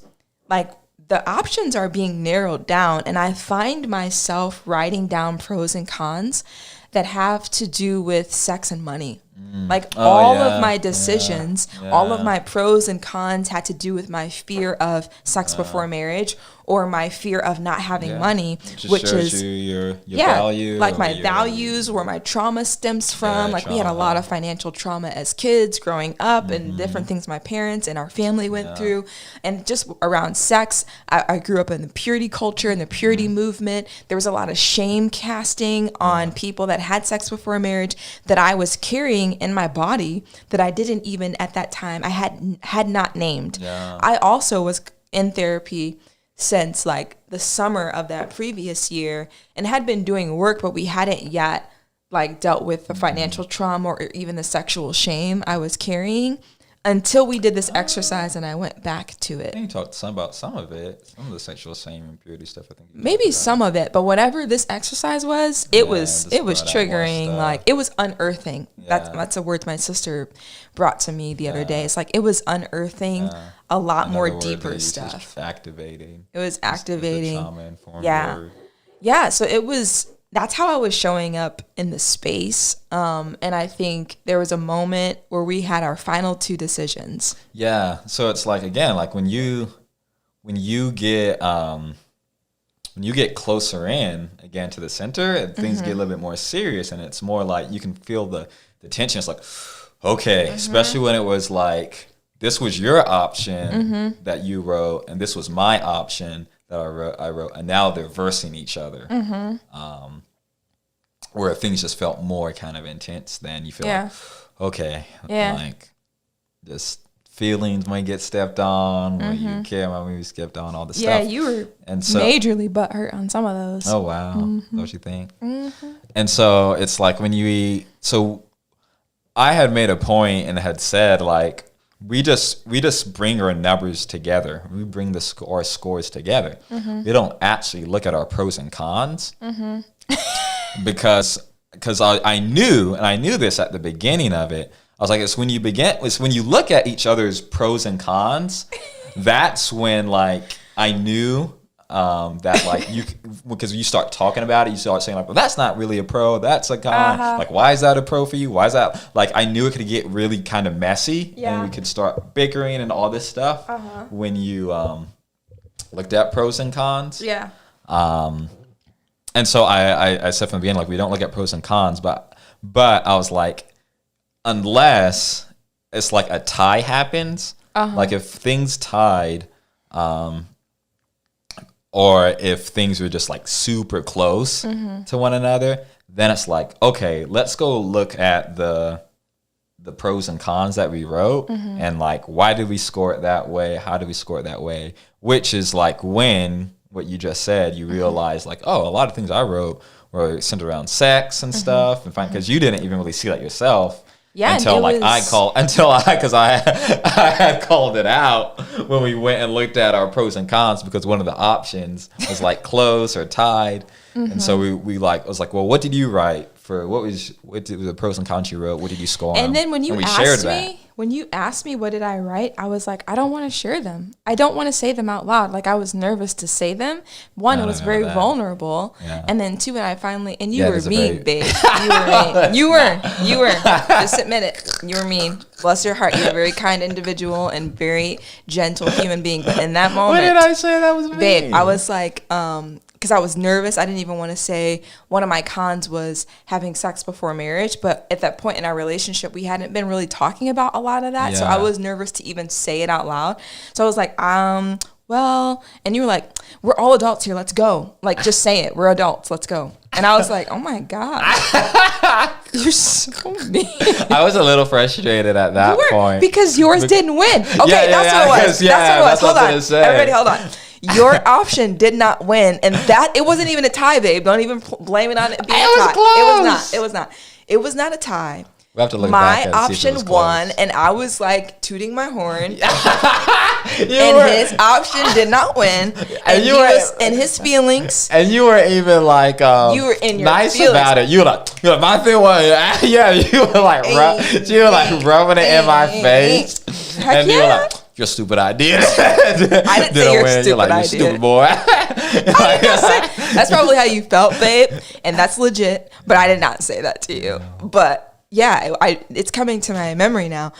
like the options are being narrowed down, and I find myself writing down pros and cons that have to do with sex and money. Like all of my decisions, all of my pros and cons had to do with my fear of sex before marriage or my fear of not having money, which is your value, like my values, where my trauma stems from. Like we had a lot of financial trauma as kids growing up and different things my parents and our family went through. And just around sex, I grew up in the purity culture and the purity movement. There was a lot of shame casting on people that had sex before marriage that I was carrying in my body that I didn't even at that time, I had not named. I also was in therapy since like the summer of that previous year and had been doing work, but we hadn't yet like dealt with the financial trauma or even the sexual shame I was carrying until we did this exercise and I went back to it. I think you talked about some of it, some of the sexual shame and purity stuff. I think maybe some of it, but whatever this exercise was, it was triggering. Like it was unearthing. That's a word my sister brought to me the other day. It's like it was unearthing a lot more deeper stuff. Activating. It was activating. Trauma-informed word. Yeah. So it was. That's how I was showing up in the space. And I think there was a moment where we had our final 2 decisions. Yeah. So it's like, again, like when you get closer in again to the center, things get a little bit more serious and it's more like you can feel the tension. It's like, okay, especially when it was like, this was your option that you wrote and this was my option that I wrote, and now they're versing each other. Where things just felt more kind of intense. Then you feel like, okay, like just feelings might get stepped on, what you care about maybe stepped on, all the stuff. Yeah, you were majorly butthurt on some of those. Oh wow, what you think? And so it's like when you eat. So I had made a point and had said like, we just bring our numbers together. We bring our scores together. We don't actually look at our pros and cons because I knew this at the beginning of it. I was like, it's when you look at each other's pros and cons, that's when like I knew that like because you start talking about it, you start saying like, well, that's not really a pro, that's a con. Like, why is that a pro for you? Why is that? Like, I knew it could get really kind of messy, and we could start bickering and all this stuff when you looked at pros and cons. Yeah. And so I said from the beginning, like, we don't look at pros and cons, but I was like, unless it's like a tie happens, like if things tied, or if things were just like super close to one another, then it's like, okay, let's go look at the pros and cons that we wrote and like, why did we score it that way? How did we score it that way? Which is like when what you just said, you realize like, oh, a lot of things I wrote were centered around sex and stuff, and because you didn't even really see that yourself. Yeah, until like I had called it out when we went and looked at our pros and cons because one of the options was like close or tied. And so we like, I was like, well, what did you write for, what was the pros and cons you wrote? What did you score on? And then when you asked me what did I write, I was like, I don't want to share them. I don't want to say them out loud. Like I was nervous to say them. One, it was very vulnerable. Yeah. And then two, when I finally, and you were mean, babe. You were mean. You were. Just admit it. You were mean. Bless your heart. You're a very kind individual and very gentle human being. But in that moment, what did I say that was mean? Babe, I was like, because I was nervous. I didn't even want to say one of my cons was having sex before marriage. But at that point in our relationship, we hadn't been really talking about a lot of that. Yeah. So I was nervous to even say it out loud. So I was like, well, and you were like, we're all adults here. Let's go. Like, just say it. We're adults. Let's go. And I was like, oh my God. You're so mean. I was a little frustrated at that point. Because yours didn't win. Okay, that's what it was. That's what it was. Hold on. Everybody, hold on. Your option did not win, and that it wasn't even a tie, babe. Don't even blame it on it being a tie. Close. It was not. It was not a tie. We have to look my back and option see if it was won, close. and I was like tooting my horn. His option did not win, and he was in his feelings. And you were even like, you were in your nice feelings. about it. You were like, my thing was, yeah. You were like, rubbing it in my face, and you were like, your stupid idea. I didn't say your stupid like, idea. You stupid boy. That's probably how you felt, babe, and that's legit. But I did not say that to you. But yeah, it's coming to my memory now.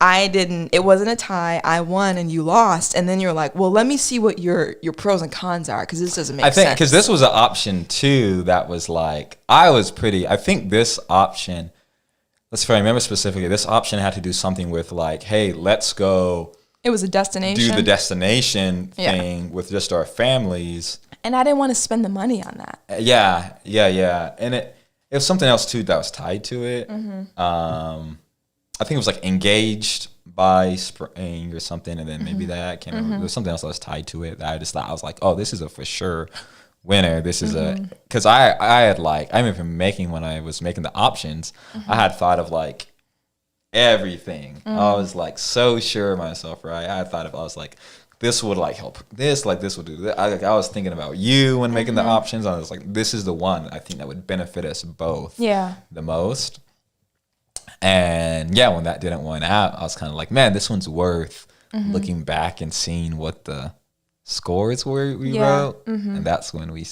It wasn't a tie. I won and you lost. And then you're like, well, let me see what your pros and cons are, because this doesn't make sense. I think because this was an option too that was like, I think this option, if I remember specifically, this option had to do something with like, hey, let's go. It was a destination. Do the destination thing with just our families. And I didn't want to spend the money on that. Yeah. And it was something else too that was tied to it. Mm-hmm. I think it was like engaged by spring or something, and then maybe that, I can't remember. There was something else that was tied to it that I just thought, I was like, oh, this is a for sure winner. This is because I had like, I remember when I was making the options, I had thought of like everything. I was like so sure of myself, right? I was like, this would like help this would do this. I was thinking about you when making the options. I was like, this is the one I think that would benefit us both the most. And yeah, when that didn't win out, I was kind of like, man, this one's worth looking back and seeing what the scores were we wrote. And that's when I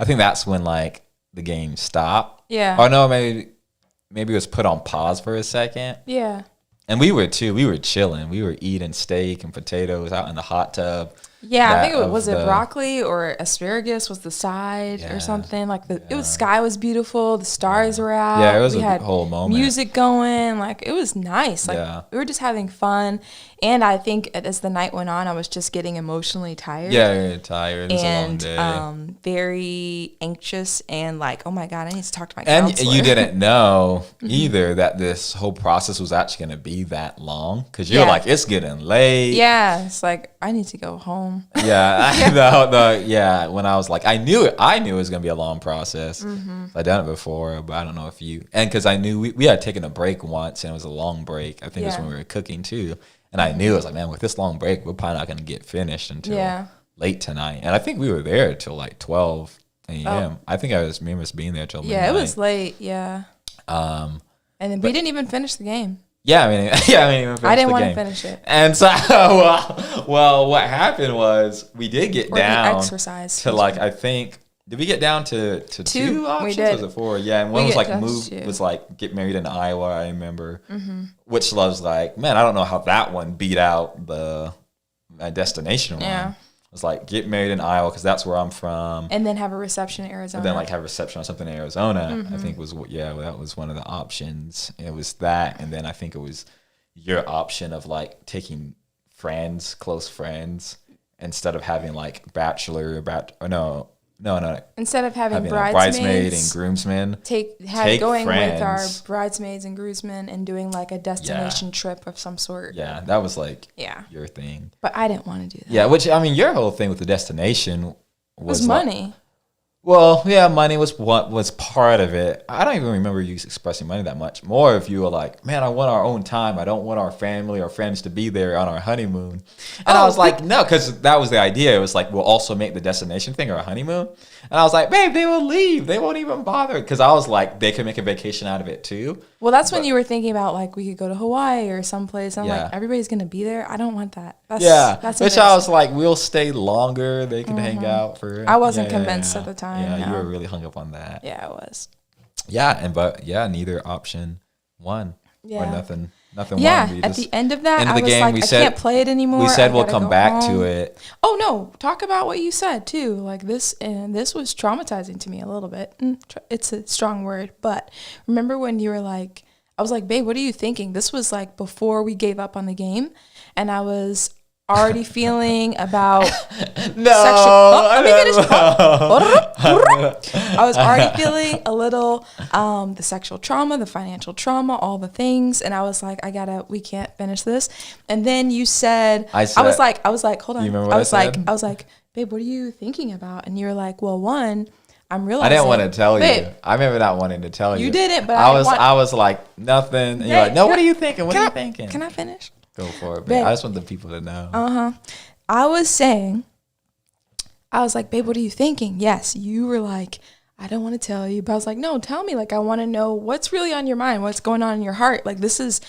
think that's when like the game stopped. Yeah. Or no, maybe it was put on pause for a second. Yeah. And we were chilling. We were eating steak and potatoes out in the hot tub. Yeah, I think it was broccoli or asparagus was the side or something. Like sky was beautiful, the stars were out. Yeah, it was a whole moment. Music going, like it was nice. Like we were just having fun. And I think as the night went on, I was just getting emotionally tired. Yeah, tired. It was and a long day. Very anxious and like, oh my God, I need to talk to my counselor. And you didn't know either that this whole process was actually going to be that long, because you're like, it's getting late. Yeah, it's like, I need to go home. Yeah, when I was like, I knew it was going to be a long process. I'd done it before, but I don't know if and because I knew we had taken a break once, and it was a long break. I think it was when we were cooking too. And I knew, I was like, man, with this long break, we're probably not going to get finished until late tonight. And I think we were there till like 12 a.m. I think I remember us being there till midnight. Yeah, it was late, and then we didn't even finish the game. Yeah, I mean, I didn't want to finish it. And so, well, what happened was we did get down to like, I think, did we get down to two options? We did. Or was it four? Yeah, and one was like was like get married in Iowa, I remember, which was like, man, I don't know how that one beat out the destination one. Yeah. It was like get married in Iowa because that's where I'm from. And then have a reception in Arizona. And then like have a reception or something in Arizona, I think that was one of the options. It was that, and then I think it was your option of like taking close friends, instead of having like No. Instead of having bridesmaid and groomsmen, going friends with our bridesmaids and groomsmen and doing like a destination trip of some sort. Yeah, that was like your thing. But I didn't want to do that. Yeah, which I mean, your whole thing with the destination was money. Well, yeah, money was what was part of it. I don't even remember you expressing money that much. More if you were like, man, I want our own time. I don't want our family or friends to be there on our honeymoon. And I was like, no, because that was the idea. It was like, we'll also make the destination thing our honeymoon. And I was like, babe, they will leave. They won't even bother. Because I was like, they could make a vacation out of it too. Well, that's when you were thinking about like we could go to Hawaii or someplace. I'm like, everybody's going to be there. I don't want that. That's which I was like, we'll stay longer. They can hang out for. I wasn't convinced at the time. Yeah, you were really hung up on that. Yeah, I was. Yeah, neither option won. Yeah. Or nothing yeah, won. At the end of that, end of I the was game, like, we I said, can't play it anymore. We said I we'll gotta come go back home. to it. Oh no, talk about what you said too. Like this, and this was traumatizing to me a little bit. It's a strong word, but remember when you were like, I was like, babe, what are you thinking? This was like before we gave up on the game, and I was already feeling about I was already feeling a little the sexual trauma, the financial trauma, all the things, and I was like, we can't finish this. And then you said, I was like, hold on. You remember what I was like, babe, what are you thinking about? And you were like, well, one, I'm realizing. I didn't want to tell you. I remember not wanting to tell you. You didn't, but I was like, nothing. And you're like, no, what are you thinking? What are you thinking? Can I finish? Go for it, babe. I just want the people to know. I was saying, I was like, babe, what are you thinking? Yes, you were like, I don't want to tell you. But I was like, no, tell me. Like, I want to know what's really on your mind, what's going on in your heart. Like, this is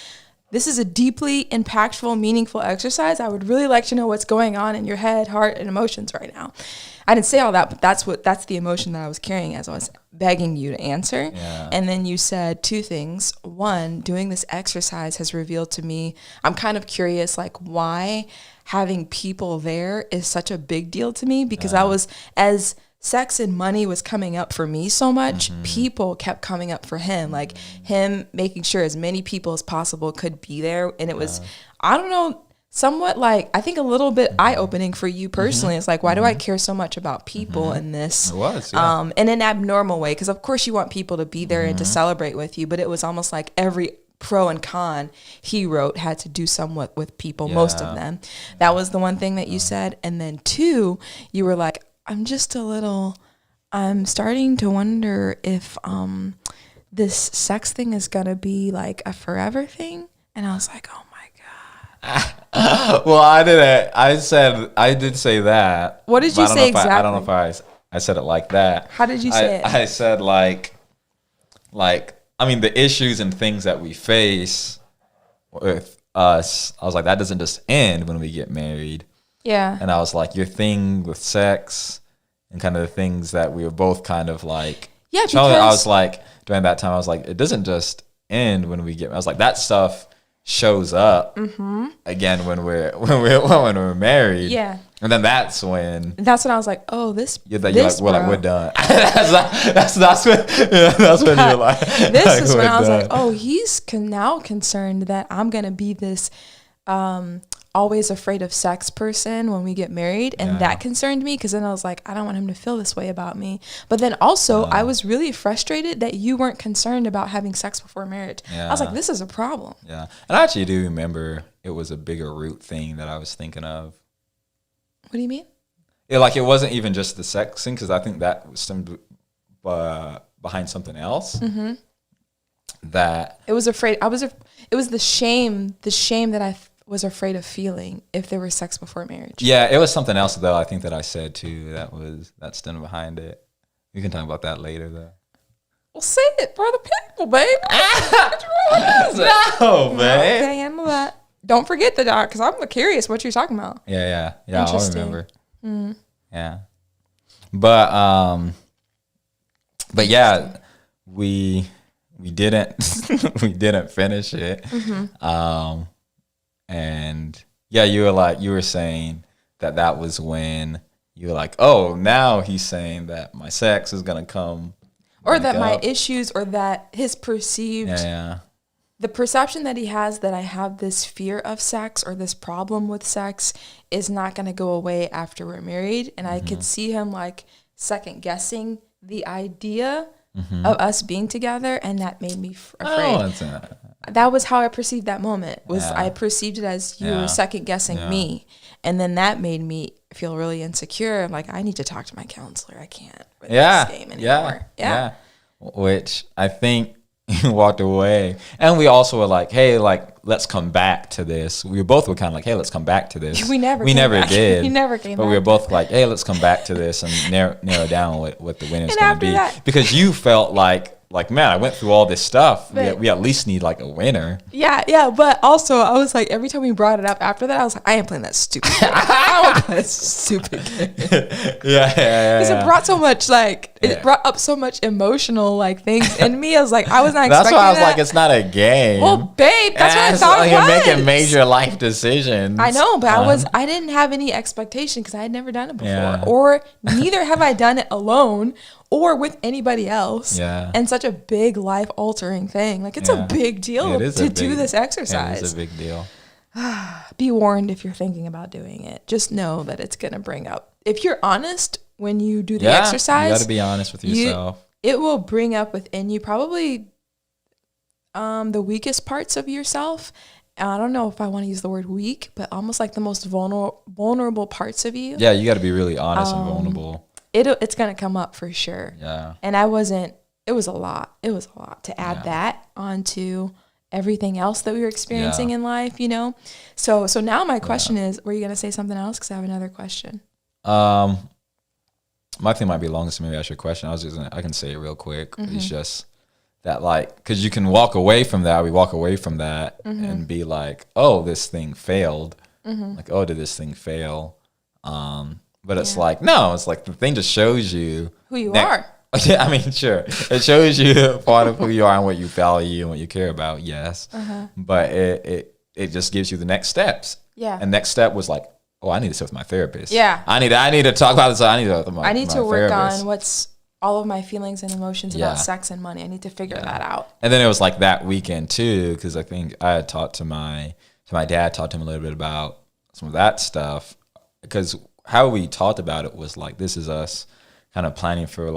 a deeply impactful, meaningful exercise. I would really like to know what's going on in your head, heart, and emotions right now. I didn't say all that, but that's the emotion that I was carrying as I was begging you to answer. Yeah. And then you said two things. One, doing this exercise has revealed to me, I'm kind of curious, like, why having people there is such a big deal to me, because I was, as sex and money was coming up for me so much, people kept coming up for him, like him making sure as many people as possible could be there. And it was, I don't know, somewhat like, I think a little bit eye-opening for you personally. It's like, why do I care so much about people in this? It was, yeah. In an abnormal way, because of course you want people to be there and to celebrate with you, but it was almost like every pro and con he wrote had to do somewhat with people, most of them. That was the one thing that you said. And then two, you were like, I'm starting to wonder if this sex thing is gonna be like a forever thing. And I was like, oh my God. Well, I didn't. I did say that. What did you say exactly? I don't know if I said it like that. How did you say it? I said like, I mean, the issues and things that we face with us, I was like, that doesn't just end when we get married. Yeah. And I was like, your thing with sex and kind of the things that we were both kind of like. Yeah, because I was like, during that time, I was like, it doesn't just end when we get. I was like, that stuff shows up again when we're married. Yeah. And then that's when I was like, oh, this. You're like, we're done. that's when you're like. This like, is when I was done. like, oh, he's now concerned that I'm gonna be this always afraid of sex person when we get married, and that concerned me, because then I was like, I don't want him to feel this way about me. But then also, I was really frustrated that you weren't concerned about having sex before marriage. I was like, this is a problem. Yeah, and I actually do remember it was a bigger root thing that I was thinking of. What do you mean? Yeah, like it wasn't even just the sex thing, because I think that was some behind something else. That it was afraid. It was the shame that I was afraid of feeling if there was sex before marriage. Yeah, it was something else though. I think that I said too. That stemmed behind it. We can talk about that later though. Well, say it for the people, baby. No, man. Okay, handle that. Don't forget the doc, because I'm curious what you're talking about. Yeah. I'll remember. Yeah, but yeah, we didn't we didn't finish it. And yeah, you were saying that was when you were like, oh, now he's saying that my sex is gonna come, or that my issues, or that his perceived. Yeah. The perception that he has that I have this fear of sex or this problem with sex is not going to go away after we're married. And I could see him like second guessing the idea of us being together. And that made me afraid. That was how I perceived that moment. I perceived it as you were second guessing me. And then that made me feel really insecure. I'm like, I need to talk to my counselor. I can't win Yeah. this game anymore. Yeah. Which I think walked away. And we also were like, hey, like, let's come back to this. We both were kind of like, hey, let's come back to this. We never did. We never came back. But we were both like, hey, let's come back to this and narrow down what the winner's going to be. That, because you felt like, man, I went through all this stuff. We at least need like a winner. Yeah. But also, I was like, every time we brought it up after that, I was like, I ain't playing that stupid game. I don't play that stupid game. Yeah. Because it brought so much, like, it brought up so much emotional, like, things in me. I was like, I was not expecting that. That's why I was like, it's not a game. Well, babe, that's what I thought it was. You're making major life decisions. I know, but I didn't have any expectation because I had never done it before. Yeah. Or neither have I done it alone or with anybody else. Yeah. And such a big life altering thing. Like, it's a big deal to do this exercise. It is a big deal. Be warned if you're thinking about doing it. Just know that it's going to bring up, if you're honest when you do the exercise. You got to be honest with yourself. It will bring up within you probably the weakest parts of yourself. I don't know if I want to use the word weak, but almost like the most vulnerable parts of you. Yeah, you got to be really honest and vulnerable. It's going to come up for sure. Yeah. And it was a lot. It was a lot to add that onto everything else that we were experiencing in life, you know? So now my question is, were you going to say something else? Because I have another question. My thing might be longer, so maybe I should question. I can say it real quick. It's just that, like, because you can walk away from that. We walk away from that and be like, oh, this thing failed. Like, oh, did this thing fail? But it's like, no, it's like the thing just shows you who you are. Yeah, I mean, sure. It shows you part of who you are and what you value and what you care about, yes. But it just gives you the next steps. Yeah. And next step was like, oh, I need to sit with my therapist. Yeah. I need to talk about this. I need to work on what's all of my feelings and emotions about sex and money. I need to figure that out. And then it was like that weekend too, because I think I had talked to my dad, talked to him a little bit about some of that stuff. Because how we talked about it was like, this is us kind of planning for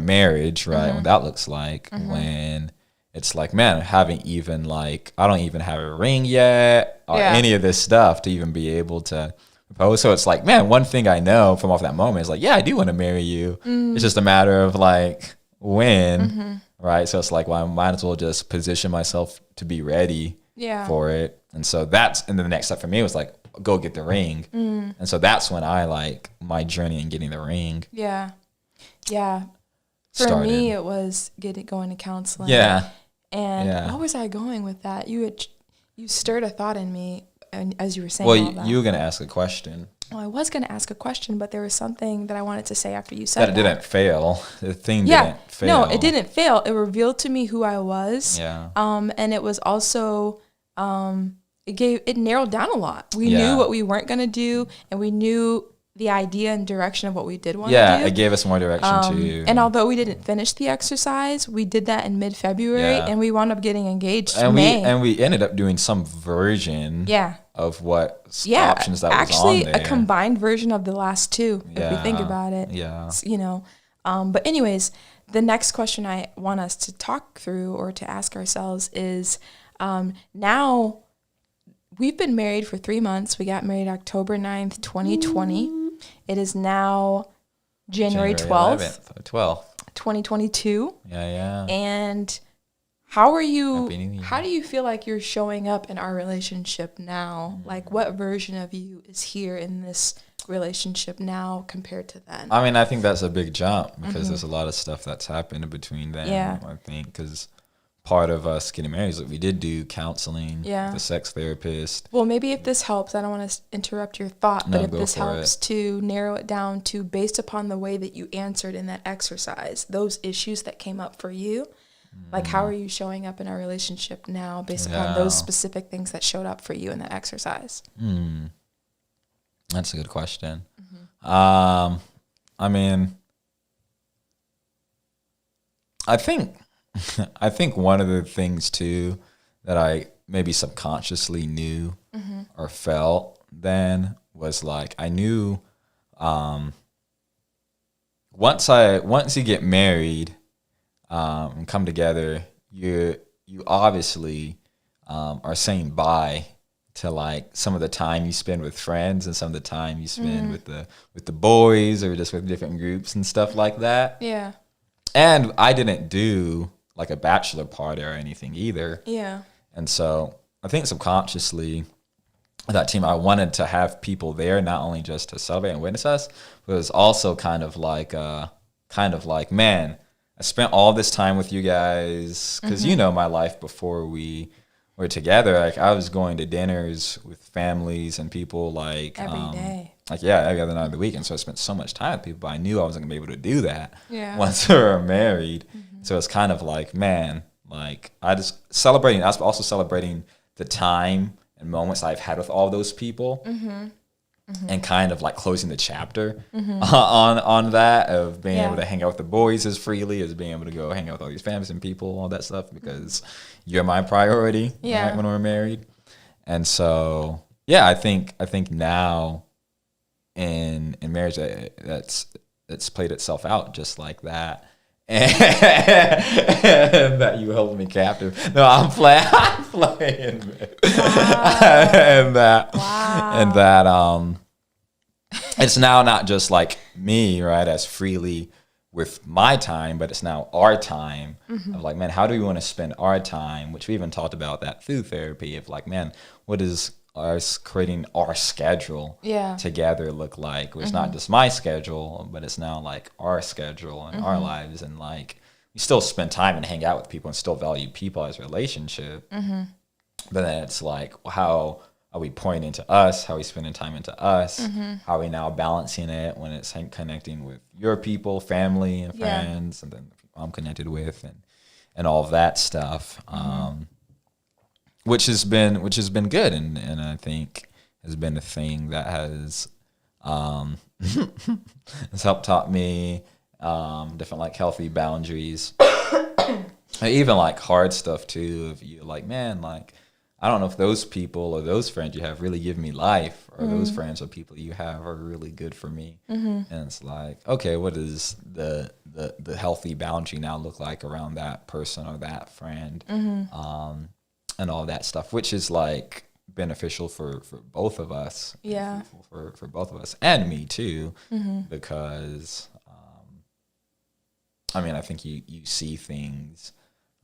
marriage, right? What that looks like when it's like, man, I don't even have a ring yet or any of this stuff to even be able to propose. So it's like, man, one thing I know from off that moment is like, yeah, I do want to marry you. It's just a matter of like when, right? So it's like, well, I might as well just position myself to be ready for it. And so and then the next step for me was like, go get the ring. And so that's when I like my journey in getting the ring. Yeah. For me, it was going to counseling. Yeah. And what was I going with that? You stirred a thought in me, and as you were saying. Well, you were going to ask a question. Well, I was going to ask a question, but there was something that I wanted to say after you said that. It didn't fail. The thing didn't fail. No, it didn't fail. It revealed to me who I was. Yeah. And it was also it narrowed down a lot. We knew what we weren't going to do, and we knew the idea and direction of what we did want to do. Yeah, it gave us more direction too. And although we didn't finish the exercise, we did that in mid-February, and we wound up getting engaged in May. And we ended up doing some version of what options that was on there. Actually, a combined version of the last two, if we think about it. Yeah. You know, but anyways, the next question I want us to talk through or to ask ourselves is, now we've been married for 3 months. We got married October 9th, 2020. It is now January 12th, 2022. Yeah. And how do you feel like you're showing up in our relationship now? Like, what version of you is here in this relationship now compared to then? I mean, I think that's a big jump because there's a lot of stuff that's happened in between then. Yeah. I think because part of us getting married is that we did do counseling with a sex therapist. Well, maybe if this helps, I don't want to interrupt your thought, but if this helps to narrow it down to, based upon the way that you answered in that exercise, those issues that came up for you, like how are you showing up in our relationship now based upon those specific things that showed up for you in that exercise? That's a good question. I mean, I think one of the things too that I maybe subconsciously knew or felt then was like, I knew once you get married and come together, you obviously are saying bye to like some of the time you spend with friends and some of the time you spend with the boys or just with different groups and stuff like that. Yeah. And I didn't do like a bachelor party or anything either. Yeah. And so I think subconsciously that team, I wanted to have people there, not only just to celebrate and witness us, but it was also kind of like, man, I spent all this time with you guys because you know my life before we were together. Like I was going to dinners with families and people like Every day. Like every other night of the week, and so I spent so much time with people. But I knew I wasn't gonna be able to do that once we were married. So it's kind of like, man, like I was also celebrating the time and moments I've had with all those people. And kind of like closing the chapter on that of being able to hang out with the boys as freely as being able to go hang out with all these families and people, all that stuff, because you're my priority right, when we're married. And so, I think now in marriage that's played itself out just like that. And that you held me captive. No, I'm playing. Wow. and that it's now not just like me, right, as freely with my time, but it's now our time of like, man, how do we want to spend our time? Which we even talked about that through therapy of like, man, what is us creating our schedule together look like? It's not just my schedule, but it's now like our schedule and our lives, and like we still spend time and hang out with people and still value people as a relationship. But then it's like, how are we pouring into us? How are we spending time into us? How are we now balancing it when it's connecting with your people, family and friends, and then the people I'm connected with, and all of that stuff. Which has been good, and I think has been a thing that has has helped taught me different like healthy boundaries, even like hard stuff too. Of you like, man, like I don't know if those people or those friends you have really give me life, or those friends or people you have are really good for me. And it's like, okay, what does the healthy boundary now look like around that person or that friend? And all that stuff, which is like beneficial for both of us. Yeah. For both of us and me too, because I mean, I think you see things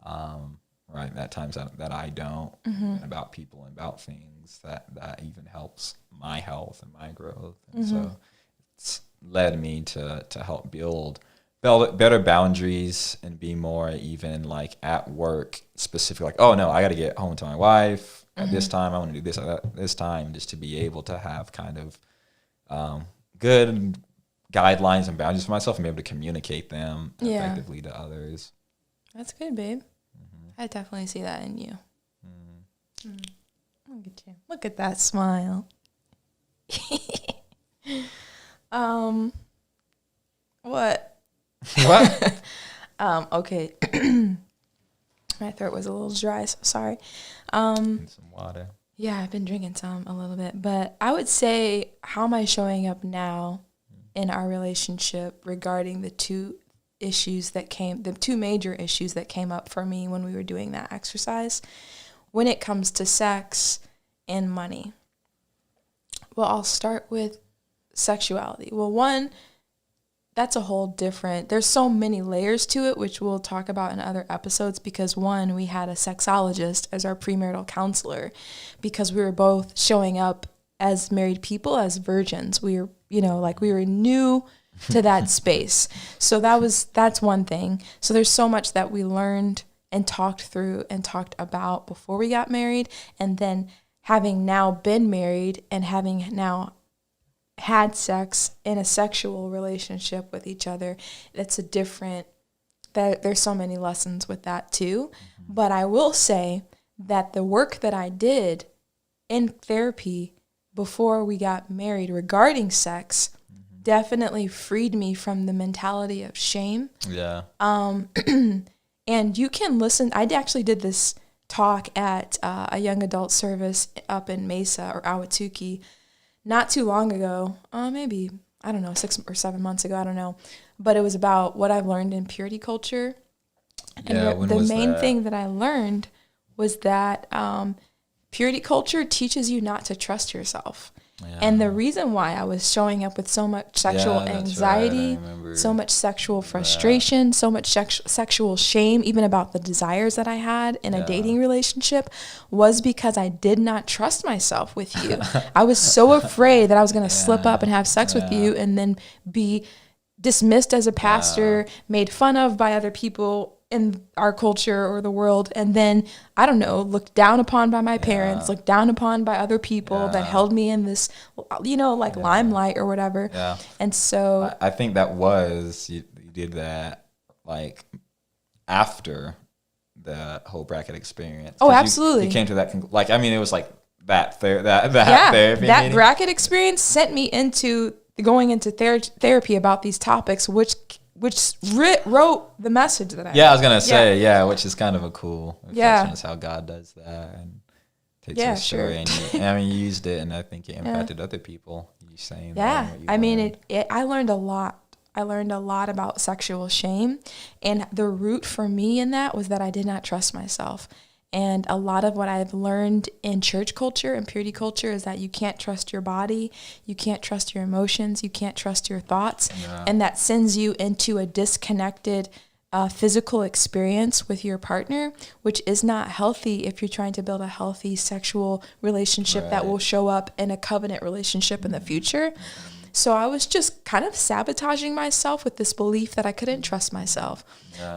right at times that I don't, and about people and about things that even helps my health and my growth. And so it's led me to help build better boundaries and be more even like at work specific, like, oh no, I got to get home to my wife at this time. I want to do this at this time, just to be able to have kind of good guidelines and boundaries for myself and be able to communicate them effectively to others. That's good, babe. I definitely see that in you. Look at you. Look at that smile. What? What? Okay. My throat was a little dry, so sorry. Some water. Yeah, I've been drinking some a little bit, but I would say, how am I showing up now in our relationship regarding the two major issues that came up for me when we were doing that exercise, when it comes to sex and money? Well, I'll start with sexuality. Well, one, that's a whole different, there's so many layers to it, which we'll talk about in other episodes, because one, we had a sexologist as our premarital counselor because we were both showing up as married people, as virgins. We were, we were new to that space. So that's one thing. So there's so much that we learned and talked through and talked about before we got married. And then having now been married and having now had sex in a sexual relationship with each other, there's so many lessons with that too. But I will say that the work that I did in therapy before we got married regarding sex definitely freed me from the mentality of shame. Yeah. And you can listen. I actually did this talk at a young adult service up in Mesa or Ahwatukee not too long ago, maybe, I don't know, 6 or 7 months ago, I don't know. But it was about what I've learned in purity culture. And the main thing that I learned was that purity culture teaches you not to trust yourself. Yeah. And the reason why I was showing up with so much sexual anxiety, so much sexual frustration, so much sexual shame, even about the desires that I had in a dating relationship, was because I did not trust myself with you. I was so afraid that I was going to slip up and have sex with you and then be dismissed as a pastor, made fun of by other people in our culture or the world, and then, I don't know, looked down upon by my parents, looked down upon by other people that held me in this, limelight or whatever. Yeah. And so I think that was, you did that like after the whole bracket experience. Oh, absolutely. You came to that, it was like that therapy that meeting. Bracket experience sent me into going into therapy about these topics, which wrote the message that I I was going to say, which is kind of a cool reflection of how God does that and takes a story and you used it, and I think it impacted other people. You saying I learned a lot. I learned a lot about sexual shame, and the root for me in that was that I did not trust myself. And a lot of what I've learned in church culture and purity culture is that you can't trust your body, you can't trust your emotions, you can't trust your thoughts, and that sends you into a disconnected physical experience with your partner, which is not healthy if you're trying to build a healthy sexual relationship that will show up in a covenant relationship in the future. So I was just kind of sabotaging myself with this belief that I couldn't trust myself.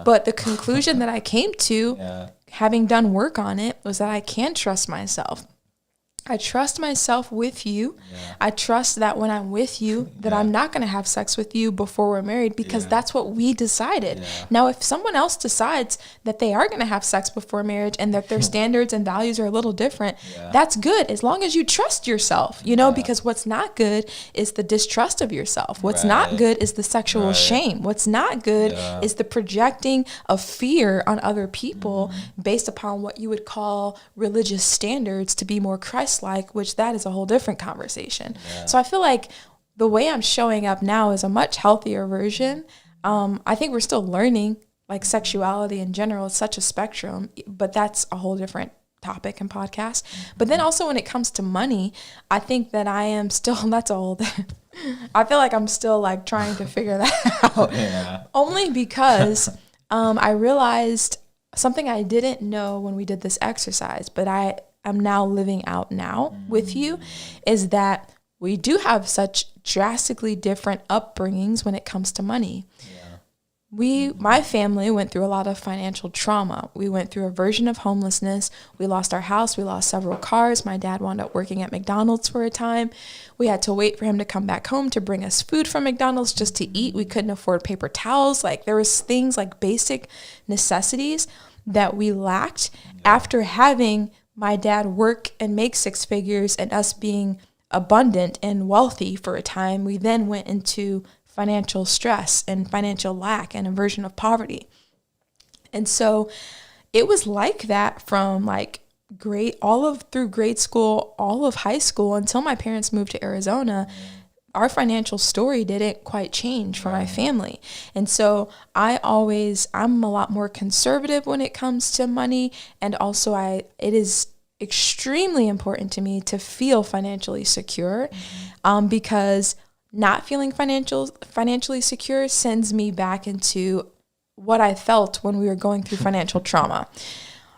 But the conclusion that I came to, having done work on it, was that I can trust myself. I trust myself with you. I trust that when I'm with you, that I'm not going to have sex with you before we're married, because that's what we decided. Now, if someone else decides that they are going to have sex before marriage and that their standards and values are a little different, that's good, as long as you trust yourself, because what's not good is the distrust of yourself. What's not good is the sexual shame. What's not good is the projecting of fear on other people based upon what you would call religious standards to be more Christ-like, which that is a whole different conversation. So I feel like the way I'm showing up now is a much healthier version. I think we're still learning, like sexuality in general is such a spectrum, but that's a whole different topic and podcast. But then also when it comes to money, I think that I am still, that's old. I feel like I'm still like trying to figure that out. Only because I realized something I didn't know when we did this exercise, but I'm now living out now with you, is that we do have such drastically different upbringings when it comes to money. My family went through a lot of financial trauma. We went through a version of homelessness. We lost our house. We lost several cars. My dad wound up working at McDonald's for a time. We had to wait for him to come back home to bring us food from McDonald's just to eat. We couldn't afford paper towels. Like, there was things like basic necessities that we lacked after having my dad work and make six figures and us being abundant and wealthy for a time. We then went into financial stress and financial lack and a version of poverty. And so it was like that from like through grade school, all of high school, until my parents moved to Arizona. Our financial story didn't quite change for my family. And so I'm a lot more conservative when it comes to money. And also it is extremely important to me to feel financially secure, because not feeling financially secure sends me back into what I felt when we were going through financial trauma.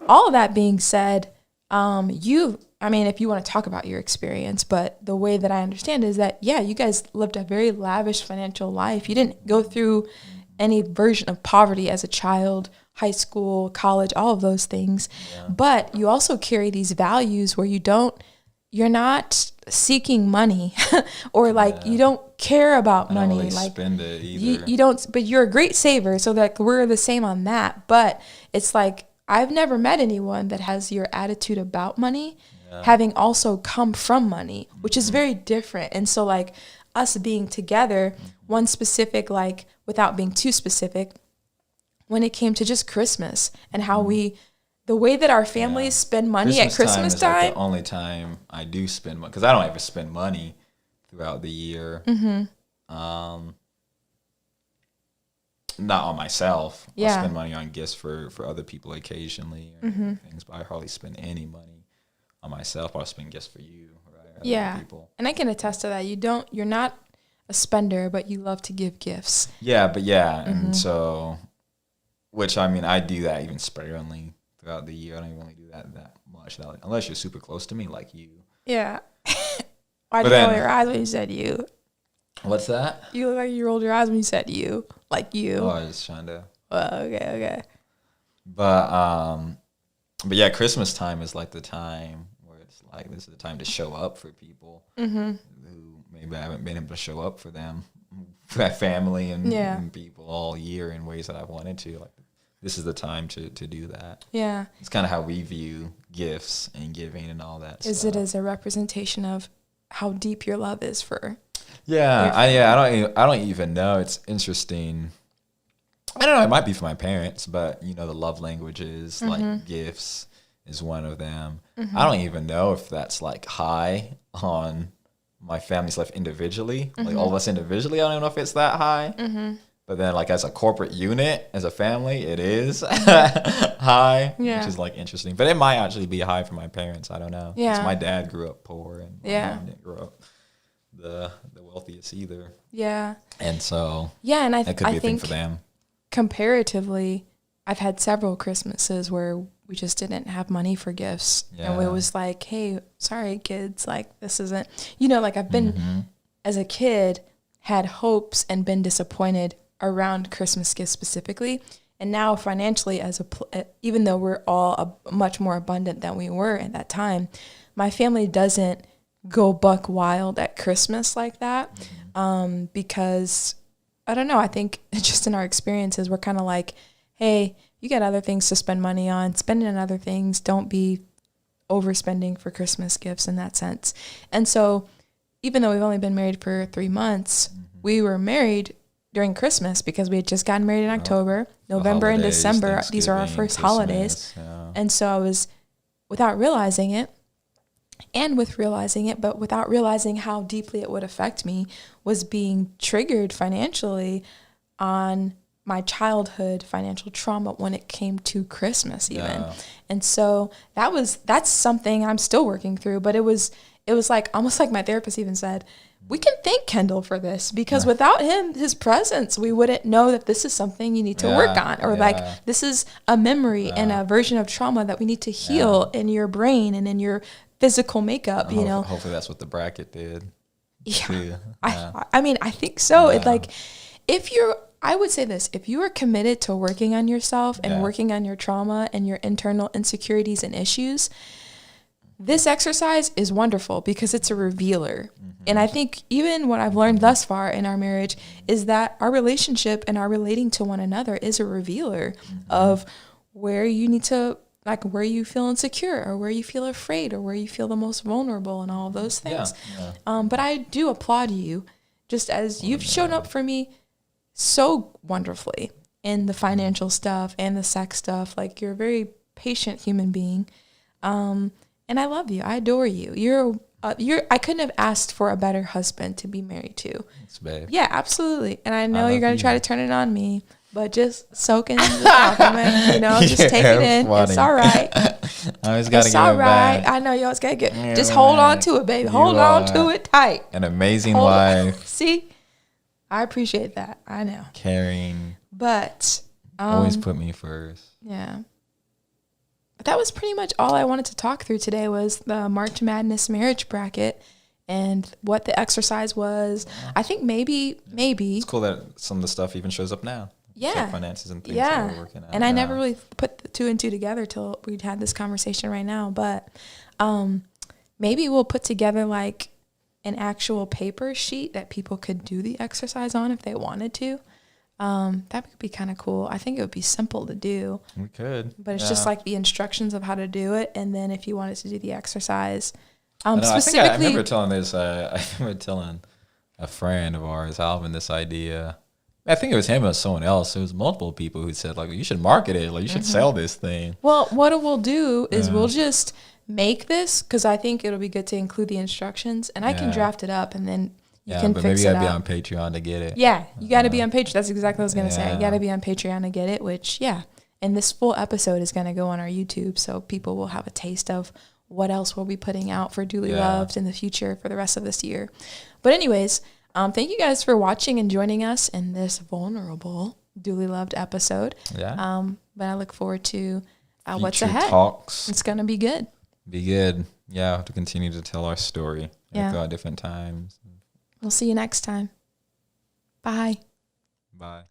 All of that being said, if you want to talk about your experience, but the way that I understand is that, you guys lived a very lavish financial life. You didn't go through any version of poverty as a child, high school, college, all of those things. But you also carry these values where you're not seeking money or you don't care about money. Really spend it either. You don't, but you're a great saver. So we're the same on that. But it's like, I've never met anyone that has your attitude about money, having also come from money, which is very different. And so us being together, one specific, without being too specific, when it came to just Christmas and how the way that our families spend money at Christmas time. Like the only time I do spend money, because I don't ever spend money throughout the year. Not on myself. I spend money on gifts for other people occasionally or things, but I hardly spend any money on myself. I'll spend gifts for you, right? Or Yeah. other people. And I can attest to that. You're not a spender, but you love to give gifts. Yeah, and so, which I mean, I do that even sparingly throughout the year. I don't even really do that much, unless you're super close to me, like you. Yeah. Why'd you roll your eyes when you said you? What's that? You look like you rolled your eyes when you said you. Like you. Oh, I was just trying to. Well, okay. But yeah, Christmas time is like the time where it's like this is the time to show up for people who maybe I haven't been able to show up for them, for that family and people all year in ways that I wanted to. Like this is the time to do that. Yeah, it's kind of how we view gifts and giving and all that. Is it as a representation of how deep your love is for? Yeah, I don't even know. It's interesting. I don't know. It might be for my parents, but the love languages, like gifts, is one of them. I don't even know if that's like high on my family's life individually, like all of us individually. I don't know if it's that high. But then, like as a corporate unit, as a family, it is high, which is like interesting. But it might actually be high for my parents. I don't know. Yeah, 'cause my dad grew up poor, and my mom didn't grow up the wealthiest either. Yeah, and so and it could be a thing for them. Comparatively, I've had several Christmases where we just didn't have money for gifts, and it was like, hey, sorry kids, like this isn't, like I've been as a kid had hopes and been disappointed around Christmas gifts specifically, and now financially even though we're all much more abundant than we were at that time, my family doesn't go buck wild at Christmas like that, because I don't know. I think just in our experiences, we're kind of like, hey, you got other things to spend money on. Spend it on other things. Don't be overspending for Christmas gifts in that sense. And so even though we've only been married for 3 months, we were married during Christmas because we had just gotten married in October, November and December. These are our first holidays. Yeah. And so I was, without realizing it, and with realizing it, but without realizing how deeply it would affect me, was being triggered financially on my childhood financial trauma when it came to Christmas even. Yeah. And so that's something I'm still working through, but it was like, almost like my therapist even said, we can thank Kendall for this because without his presence, we wouldn't know that this is something you need to work on, or like this is a memory and a version of trauma that we need to heal in your brain and in your physical makeup, Hopefully that's what the bracket did. Yeah. I mean, I think so. It's like, I would say this, if you are committed to working on yourself and working on your trauma and your internal insecurities and issues, this exercise is wonderful because it's a revealer. And I think even what I've learned thus far in our marriage is that our relationship and our relating to one another is a revealer of where you need to, like where you feel insecure or where you feel afraid or where you feel the most vulnerable and all of those things. But I do applaud you just as you've shown up for me so wonderfully in the financial stuff and the sex stuff. Like you're a very patient human being. And I love you. I adore you. I couldn't have asked for a better husband to be married to. Thanks, babe. Yeah, absolutely. And I know you're going to try to turn it on me, but just soak in the compliment, just take it in. Funny. It's all right. I always got to get it back. I know you always got to get it. Just hold on to it, baby. Hold on to it tight. An amazing wife. See? I appreciate that. I know. Caring. But. Always put me first. Yeah. But that was pretty much all I wanted to talk through today was the March Madness marriage bracket and what the exercise was. I think maybe. It's cool that some of the stuff even shows up now. Yeah. Like finances and things that we're working on. And I never really put the two and two together till we'd had this conversation right now. But maybe we'll put together like an actual paper sheet that people could do the exercise on if they wanted to. That would be kind of cool. I think it would be simple to do. We could. But it's just like the instructions of how to do it. And then if you wanted to do the exercise. Specifically, I remember telling this. I remember telling a friend of ours, Alvin, this idea. I think it was him or someone else. It was multiple people who said, like, you should market it. Like, you should sell this thing. Well, what we'll do is we'll just make this because I think it'll be good to include the instructions. And I can draft it up and then you can fix it up. Maybe you got to be on Patreon to get it. Yeah, you got to be on Patreon. That's exactly what I was going to say. You got to be on Patreon to get it, which, and this full episode is going to go on our YouTube, so people will have a taste of what else we'll be putting out for Duly Yeah. Loved in the future for the rest of this year. But anyways, thank you guys for watching and joining us in this vulnerable Duly Loved episode. Yeah. But I look forward to what's Future ahead. talks. It's going to be good. Be good. Yeah, to continue to tell our story. Yeah. At different times. We'll see you next time. Bye. Bye.